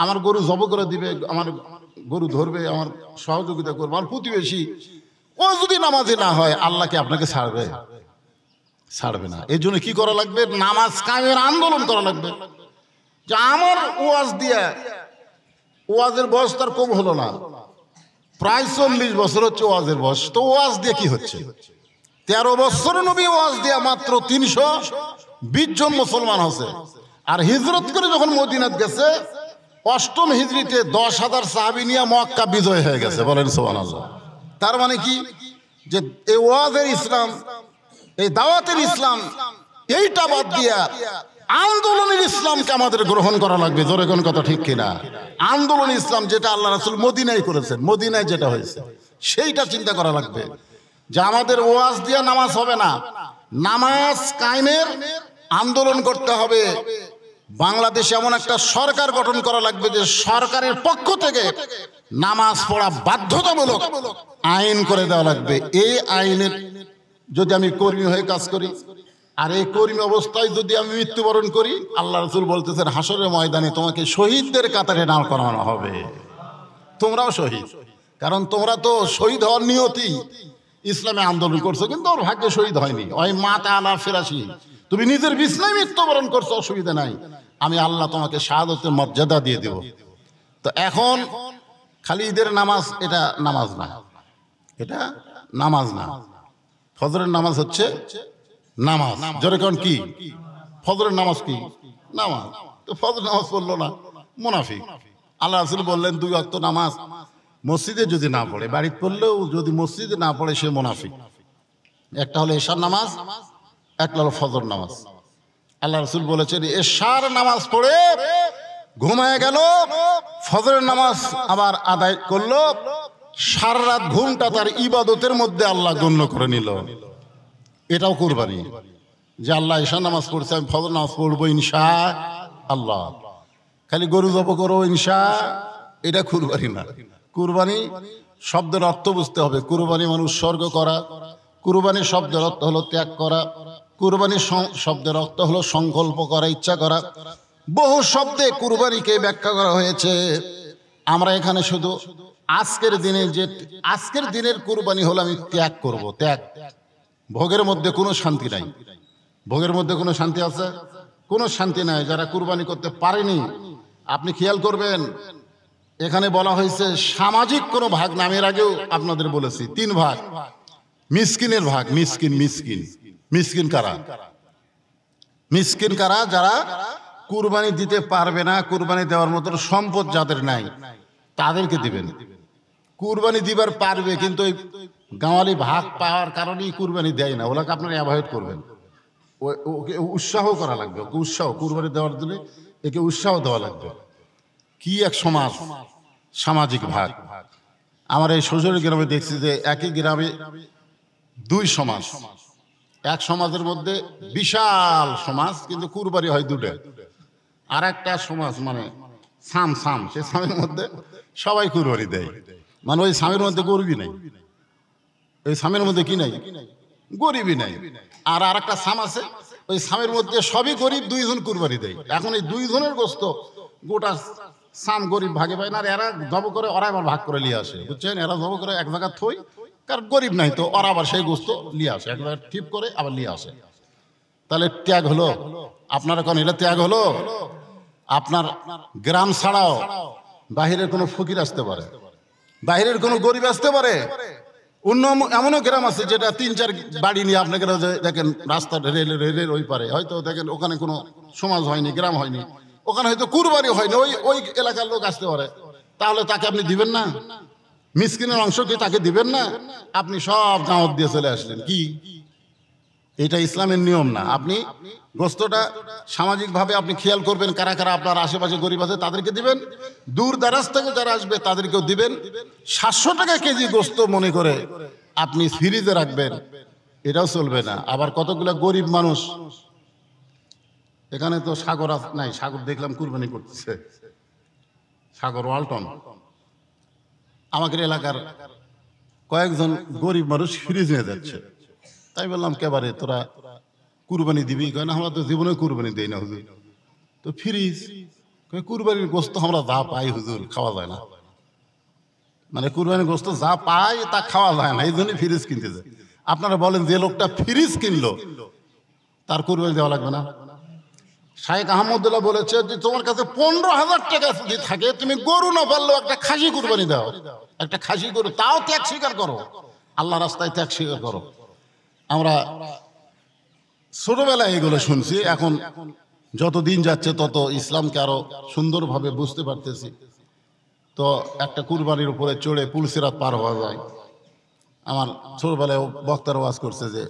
[SPEAKER 1] আমার গরু জব করে দিবে, আমার গরু ধরবে, আমার সহযোগিতা করবে, আমার প্রতিবেশী, ও যদি নামাজে না হয়, আল্লাহকে আপনাকে ছাড়বে? ছাড়বে না। এই জন্য কি করা লাগবে? নামাজ কায়েমের আন্দোলন করা লাগবে। যে আমার ওয়াজ দিয়ে, ওয়াজের বয়স তার কম হলো না, প্রায় 40 বছর হচ্ছে ওয়াজের বয়স। তো ওয়াজ দিয়ে কি হচ্ছে? 13 বছরে নবী ওয়াজ দিয়ে মাত্র 320 জন মুসলমান হচ্ছে। আর হিজরত করে যখন মদিনাত গেছে, 8ম হিজরিতে 10,000 সাহাবী নিয়ে মক্কা বিজয় হয়ে গেছে। বলেন সুবহানাল্লাহ। তার মানে কি? যে এই ওয়াজের ইসলাম, এই দাওয়াতের ইসলাম, এইটা বাদ দিয়া আন্দোলনের ইসলামকে আমাদের গ্রহণ করা লাগবে। জোরে কোন কথা ঠিক কিনা? আন্দোলন ইসলাম যেটা আল্লাহ রাসূল মদিনায় করেছেন, মদিনায় যেটা হয়েছে সেইটা চিন্তা করা লাগবে। যে আমাদের ওয়াজ দিয়ে নামাজ হবে না, নামাজ কায়েমের আন্দোলন করতে হবে। বাংলাদেশে এমন একটা সরকার গঠন করা লাগবে যে সরকারের পক্ষ থেকে নামাজ পড়া বাধ্যতামূলক আইন করে দেওয়া লাগবে। এই আইনের যদি আমি কর্মী হয়ে কাজ করি, আর এই কর্মী অবস্থায় যদি আমি মৃত্যুবরণ করি, আল্লাহ রাসূল বলতেছেন হাসরের ময়দানে তোমাকে শহীদদের কাতারে নাম করানো হবে। তোমরাও শহীদ, কারণ তোমরা তো শহীদ হওয়ার নিয়তি ইসলামে আন্দোলন করছো, কিন্তু ওর ভাগ্যে শহীদ হয়নি। ওই মাতা আলা ফিরাশি, তুমি নিজের বিছনায় মৃত্যুবরণ করছো, অসুবিধা নাই, আমি আল্লাহ তোমাকে শাহাদাতের মর্যাদা দিয়ে দেব। তো এখন খালি ঈদের নামাজ, এটা নামাজ না, এটা নামাজ না। ফজরের নামাজ হচ্ছে নামাজ। জোরে কোন কি? ফজরের নামাজ কি? নামাজ। তো ফজর নামাজ পড়লো না, মুনাফিক। আল্লাহ রাসূল বললেন 2 ওয়াক্ত নামাজ মসজিদে যদি না পড়ে, বাড়িতে পড়লেও যদি মসজিদে না পড়ে, সে মুনাফিক। একটা হলো এশার নামাজ, একটা হলো ফজর নামাজ। আল্লাহ রাসূল বলেছেন এশার নামাজ পড়ে ঘুমায় গেল, ফজরের নামাজ আবার আদায় করলো, সারা রাত ঘুমটা তার ইবাদতের মধ্যে আল্লাহ গণ্য করে নিল। এটাও কুরবানি, যে আল্লাহ এশার নামাজ পড়ছে, আমি ফজর নামাজ পড়বো ইনশাআল্লাহ। খালি গরু জব করো ইনশা, এটা কুরবানি না। কুরবানি শব্দের অর্থ বুঝতে হবে। কুরবানি মানে উৎসর্গ করা, কুরবানি শব্দের অর্থ হলো ত্যাগ করা, কুরবানি শব্দের অর্থ হলো সংকল্প করা, ইচ্ছা করা। বহু শব্দে কুরবানিকে ব্যাখ্যা করা হয়েছে। আমরা এখানে শুধু আজকের দিনে, যে আজকের দিনের কুরবানি হলো আমি ত্যাগ করব। ত্যাগ, ভোগের মধ্যে কোনো শান্তি নাই। ভোগের মধ্যে কোনো শান্তি আছে? কোনো শান্তি নাই। যারা কুরবানি করতে পারেনি, আপনি খেয়াল করবেন, এখানে বলা হয়েছে সামাজিক কোনো ভাগ না। আমি এর আগেও আপনাদের বলেছি 3 ভাগ। মিসকিনের ভাগ, মিসকিন। মিসকিন মিসকিন কারা? মিসকিন কারা? যারা কুরবানি দিতে পারবে না, কুরবানি দেওয়ার মতো সম্পদ যাদের নাই, তাদেরকে দিবেন। কুরবানি দিবার পারবে, কিন্তু ওই গাঁওয়ালি ভাগ পাওয়ার কারণেই কুরবানি দেয় না, ওগুলোকে আপনারা অ্যাভয়েড করবেন। ওকে উৎসাহ করা লাগবে, ওকে উৎসাহ, কুরবানি দেওয়ার জন্য একে উৎসাহ দেওয়া লাগবে। কি এক সমাজ, সামাজিক ভাগ। আমার এই শ্বশুরের গ্রামে দেখছি যে একই গ্রামে 2 সমাজ। এক সমাজের মধ্যে বিশাল সমাজ, কিন্তু কুরবানি হয় 2টা। আর একটা সমাজ মানে সাম, সে সামের মধ্যে সবাই কুরবানি দেয়, মানে ওই সামের মধ্যে গরিবই নাই। ওই সামের মধ্যে কি নাই? গরিবই নাই। আর একটা সাম আছে, ওই সামের মধ্যে সবই গরিব, 2 জন কুরবানি দেয়। এখন এই 2 জনের গোস্ত গোটা সাম গরিব ভাগে পায় না। আর এরা জব করে, ওরা আবার ভাগ করে নিয়ে আসে, বুঝছেন? এরা জব করে এক জায়গা থই, কার গরিব নাই, তো ওরা আবার সেই গোস্ত নিয়ে আসে, এক জায়গায় ঠিক করে আবার নিয়ে আসে। তাহলে ত্যাগ হলো? আপনারা কোন এটা ত্যাগ হলো? আপনার গ্রাম ছাড়াও বাহিরের কোনো ফকির আসতে পারে, বাহিরের কোনো গরিব আসতে পারে। অন্য এমনও গ্রাম আছে যেটা 3-4 বাড়ি নিয়ে, আপনাকে দেখেন রাস্তা রেলের ওই পারে, হয়তো দেখেন ওখানে কোনো সমাজ হয়নি, গ্রাম হয়নি, ওখানে হয়তো কুরবানি হয়নি, ওই এলাকার লোক আসতে পারে। তাহলে তাকে আপনি দিবেন না? মিসকিনের অংশ কি তাকে দিবেন না? আপনি সব দাওয়াত দিয়ে চলে আসলেন। কি এটা ইসলামের নিয়ম না। আপনি গোস্তটা সামাজিকভাবে আপনি খেয়াল করবেন, কারা কারা আপনার আশেপাশে গরিব আছে তাদেরকে দিবেন, দূর দারাজ থেকে যারা আসবে তাদেরকেও দিবেন। 700 টাকা কেজি গোস্ত মনে করে আপনি ফ্রিজে রাখবেন, এটাও চলবে না। আবার কতগুলো গরিব মানুষ এখানে তো সাগর নাই, সাগর দেখলাম কুরবানি করতেছে, সাগর ওয়ালটন। আমাদের এলাকার কয়েকজন গরিব মানুষ ফ্রিজ নিয়ে যাচ্ছে, তাই বললাম কেবারে তোরা কুরবানি দিবি? কেন আমরা তো জীবনে কুরবানি দেই না হুজুর। তো ফ্রিজ কুরবানির গোস্ত আমরা যা পাই হুজুর খাওয়া যায় না, মানে কুরবানির গোস্ত যা পাই তা খাওয়া যায় না, এই জন্য ফ্রিজ কিনতে যায়। আপনারা বলেন যে লোকটা ফ্রিজ কিনলো তার কুরবানি দেওয়া লাগবে না? শাইখ আহমদুল্লাহ বলেছে যে তোমার কাছে 15,000 টাকা যদি থাকে তুমি গরু না পারলেও একটা খাসি কুরবানি দাও, একটা খাসি গরু, তাও ত্যাগ স্বীকার করো, আল্লাহ রাস্তায় ত্যাগ স্বীকার করো। আমরা ছোটবেলায় এগুলো শুনছি, এখন যত দিন যাচ্ছে তত ইসলামকে আরো সুন্দরভাবে বুঝতে পারতেছি। তো একটা কুরবানির উপরে চড়ে পুলসিরাত পার হওয়া যায়। আমার ছোটবেলায় বক্তার ওয়াজ করছে যে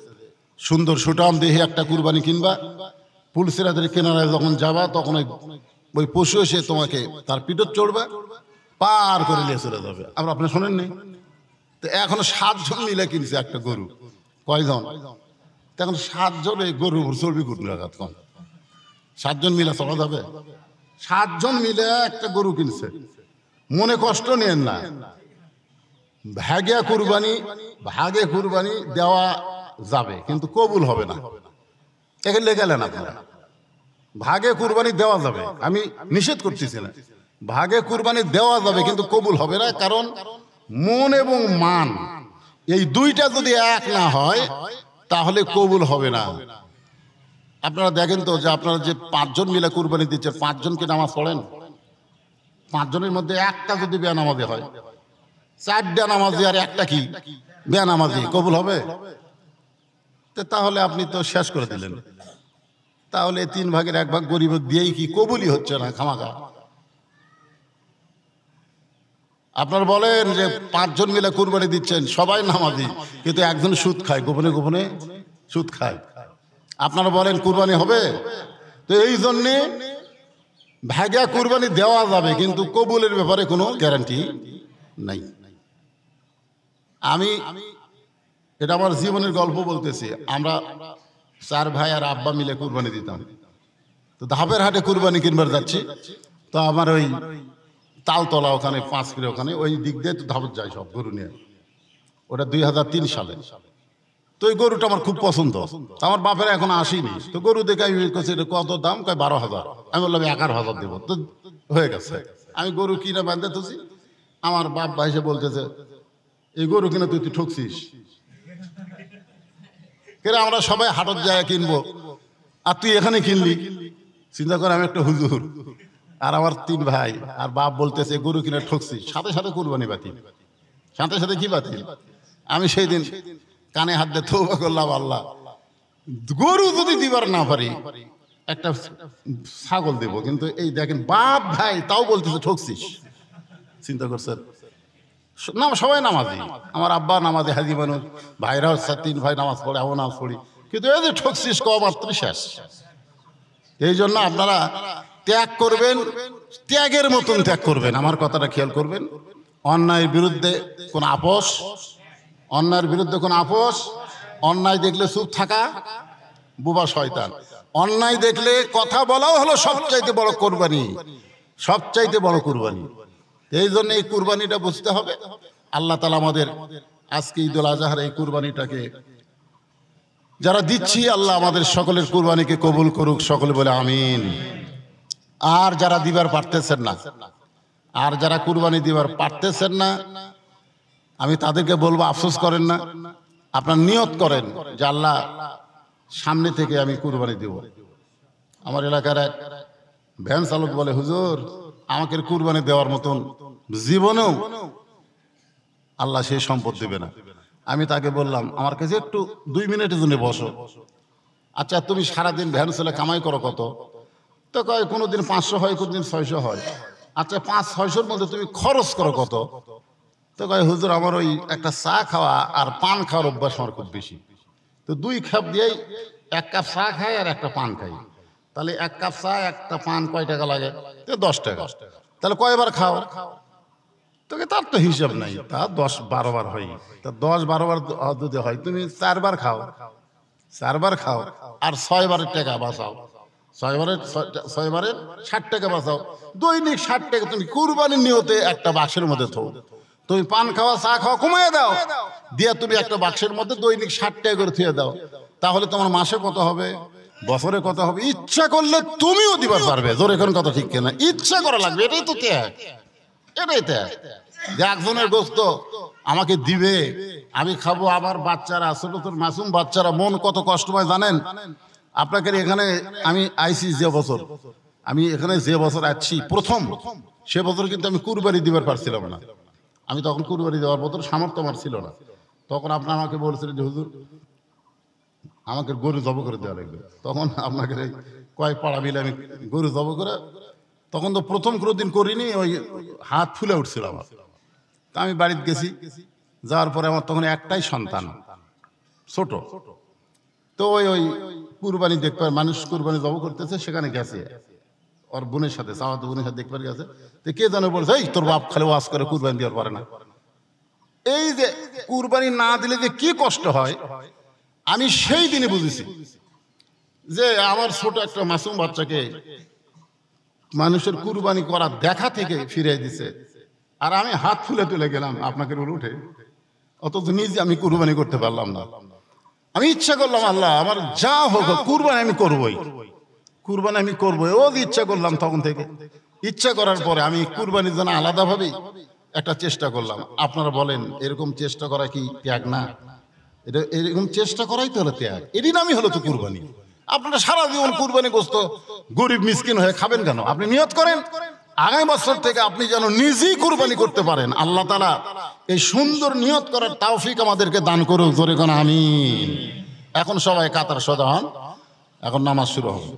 [SPEAKER 1] সুন্দর সুটাম দেহে একটা কুরবানি কিনবা, পুলসিরাতের কিনারায় যখন যাবা তখন ওই পশু এসে তোমাকে তার পিঠত চড়বে, পার করে নিয়ে চলে যাবে। আমরা আপনি শোনেননি? তো এখন 7 জন মিলে কিনছে একটা গরু। কয়জন? এখন 7 জন এই গরুর উপর চর্বি কুটনি রাখাত কম, 7 জন মিলে চলা যাবে? 7 জন মিলে একটা গরু কিনছে। মনে কষ্ট নেন না, ভাগে কুরবানি দেওয়া যাবে কিন্তু কবুল হবে না। এখানে লেখালেন আপনারা ভাগে কুরবানি দেওয়া যাবে, আমি নিষেধ করতেছি না, ভাগে কুরবানি দেওয়া যাবে কিন্তু কবুল হবে না। কারণ মন এবং মান এই দুইটা যদি এক না হয় তাহলে কবুল হবে না। আপনারা দেখেন তো যে আপনারা যে 5 জন মিলে কুরবানি দিচ্ছে, 5 জনকে নামাজ পড়েন? 5 জনের মধ্যে একটা যদি বেনামাজি হয়, 4টা নামাজি আর একটা কি বেনামাজি, কবুল হবে? তাহলে আপনি তো শেষ করে দিলেন। তাহলে 3 ভাগের 1 ভাগ গরিব দিয়েই কি কবুলই হচ্ছে না খামাখা? আপনার বলেন যে 5 জন মিলে কুরবানি দিচ্ছেন, সবাই নামাজি, কিন্তু একজন সুদ খায়, গোপনে গোপনে সুদ খায়। আপনারা বলেন কুরবানি হবে? তো এই জন্যে ভাগা কুরবানি দেওয়া যাবে কিন্তু কবুলের ব্যাপারে কোনো গ্যারান্টি নাই। আমি এটা আমার জীবনের গল্প বলতেছি। আমরা 4 ভাই আর আব্বা মিলে কুরবানি দিতাম। তো ধাপের হাটে কুরবানি কিনবার যাচ্ছি, তো আমার ওই তালতলা ওখানে 5 কিলো ওখানে ওই দিক দিয়ে তো ধাপত যায় সব গরু নিয়ে। ওটা 2003 সালে। তো ওই গরুটা আমার খুব পছন্দ, আমার বাপের এখন আসেনি। তো গরু দেখে আমি বলছি এটা কত দাম? কয় 12,000। আমি বললাম 11,000 দেবো। তো হয়ে গেছে, আমি গরু কিনে বাঁধতে তুছি। আমার বাপ ভাই এসে বলতেছে এই গরু কিনে তুই ঠকছিস। আমরা সবাই হাটত যায় কিনবো আর তুই এখানে কিনলি। চিন্তা করে আমি একটা হুজুর আর আমার 3 ভাই আর বাপ বলতেছে গরু কিনে ঠকছিস, সাথে সাথে কুরবানি বাতিল, সাথে সাথে কি বাতিল? আমি সেই দিন কানে হাত দিয়ে তওবা করলাম, আল্লাহ গরু যদি দিবার না পারি একটা ছাগল দেব, কিন্তু এই দেখেন বাপ ভাই তাও বলতেছে ঠকছিস। চিন্তা করছেন? না সবাই নামাজি, আমার আব্বা নামাজি, হাজি মানুষ, ভাইরাও 3 ভাই নামাজ পড়ে, এমন নামাজ পড়ি, কিন্তু এই যে ঠকছিস কওয়া মাত্র শেষ। এই জন্য আপনারা ত্যাগ করবেন, ত্যাগের মতন ত্যাগ করবেন। আমার কথাটা খেয়াল করবেন। অন্যায়ের বিরুদ্ধে কোন আপোষ, অন্যায়ের বিরুদ্ধে কোন আপোষ, অন্যায় দেখলে চুপ থাকা বুবা শয়তান। অন্যায় দেখলে কথা বলাও হলো সবচাইতে বড় কুরবানি, সবচাইতে বড় কুরবানি। এই জন্য এই কুরবানিটা বুঝতে হবে। আল্লাহ তাআলা আমাদের আজকে ঈদুল আজহার এই কুরবানিটাকে যারা দিচ্ছি, আল্লাহ আমাদের সকলের কুরবানিকে কবুল করুক, সকলে বলে আমিন। আর যারা দিবার পারতেছেন না, আর যারা কুরবানি দিবার পারতেছেন না, আমি তাদেরকে বলবো আফসোস করেন না, আপনার নিয়ত করেন যে আল্লাহ সামনে থেকে আমি কুরবানি দেব। আমার এলাকার এক ভ্যান চালক বলে হুজুর আমাকে কুরবানি দেওয়ার মতন জীবনেও আল্লাহ সেই সম্পদ দেবে না। আমি তাকে বললাম আমার কাছে একটু 2 মিনিটের জন্য বসো। আচ্ছা তুমি সারাদিন ভ্যান চালে কামাই করো কত? তো কয় কোনোদিন 500 হয়, কোনোদিন 600 হয়। আচ্ছা 500-600-র মধ্যে তুমি খরচ করো কত? তো কয় হুজুর আমার ওই একটা চা খাওয়া আর পান খাওয়ার অভ্যাস আমার খুব বেশি। তো 2 কাপ দিয়েই 1 কাপ চা খাই আর একটা পান খাই। তাহলে 1 কাপ চা একটা পান কয় টাকা লাগে? তো 10 টাকা। তাহলে কয়বার খাও? তোকে তার তো হিসাব নাই, তা 10-12 বার হয়। তা 10-12 বার যদি হয় তুমি 4 বার খাও, 4 বার খাও আর 6 বারের টাকা বাঁচাও। ছয়বারের 60 টাকা বাঁচাও, দৈনিক 60 টাকা তুমি কুরবানির নিয়তে একটা বাক্সের মধ্যে থো। তুমি পান খাওয়া চা খাওয়া কমায় দাও, দিয়া তুমি একটা বাক্সের মধ্যে দৈনিক 60 টাকা করে থুয়ে দাও। তাহলে তোমার মাসে কত হবে, বছরে কত হবে? ইচ্ছা করলে তুমিও দিবার পারবে। জোরে এখন কথা ঠিক কিনা? ইচ্ছা করা লাগবে, এটাই তো ত্যাগ। এটাই ত্যাগ যে একজনের গোস্ত আমাকে দিবে, আমি খাবো, আবার বাচ্চারা, ছোট ছোট মাসুম বাচ্চারা মন কত কষ্ট পায় জানেন? আপনাকে এখানে আমি আইসি যে বছর, আমি এখানে যে বছর আসছি প্রথম, সে বছর কিন্তু আমি কুরবানি দিবার পারছিলাম না। আমি তখন কুরবানি দেওয়ার মতো সামর্থ্য আমার ছিল না। তখন আপনি আমাকে বলছিলেন যে হুজুর আমাকে গরু জব করে দেওয়া লাগবে। তখন আপনাকে কয়েক পাড়া মিলে আমি গরু জব করে, তখন তো প্রথম কোনোদিন করিনি, ওই হাত ফুলে উঠছিল আমার। তা আমি বাড়িতে গেছি, যাওয়ার পরে আমার তখন একটাই সন্তান, ছোট। তো ওই কুরবানি দেখবে, মানুষ কুরবানি জব করতেছে, সেখানে গেছে ওর বোনের সাথে, সাওয়াত বোনের সাথে দেখবার গেছে। তো কে জানে বলছে, এই তোর বাপ খালি ওয়াজ করে, কুরবানি দেওয়ার পারে না। এই যে কুরবানি না দিলে যে কি কষ্ট হয়, আমি সেই দিনে বুঝেছি যে আমার ছোট একটা মাসুম বাচ্চাকে মানুষের কুরবানি করা দেখা থেকে ফিরিয়ে দিছে, আর আমি হাত ফুলে তুলে গেলাম আপনাকে উঠে, অথচ নিজে আমি কুরবানি করতে পারলাম না। আমি ইচ্ছা করলাম, আল্লাহ আমার যা হোক কুরবানি আমি করবই, কুরবানি আমি করবই। ও ইচ্ছা করলাম তখন থেকে। ইচ্ছা করার পরে আমি কুরবানির জন্য আলাদাভাবে একটা চেষ্টা করলাম। আপনারা বলেন এরকম চেষ্টা করা কি ত্যাগ না? এটা এরকম চেষ্টা করাই তো হলো ত্যাগ, এরই নামই হলো তো কুরবানি। আপনারা সারা জীবন কুরবানি গোস্ত গরিব মিসকিন হয়ে খাবেন কেন? আপনি নিয়ত করেন আগামী বছর থেকে আপনি যেন নিজেই কুরবানি করতে পারেন। আল্লাহ তাআলা এই সুন্দর নিয়ত করার তৌফিক আমাদেরকে দান করুক। জোরে কোন আমিন। এখন সবাই কাতার সোজা হন, এখন নামাজ শুরু হবে।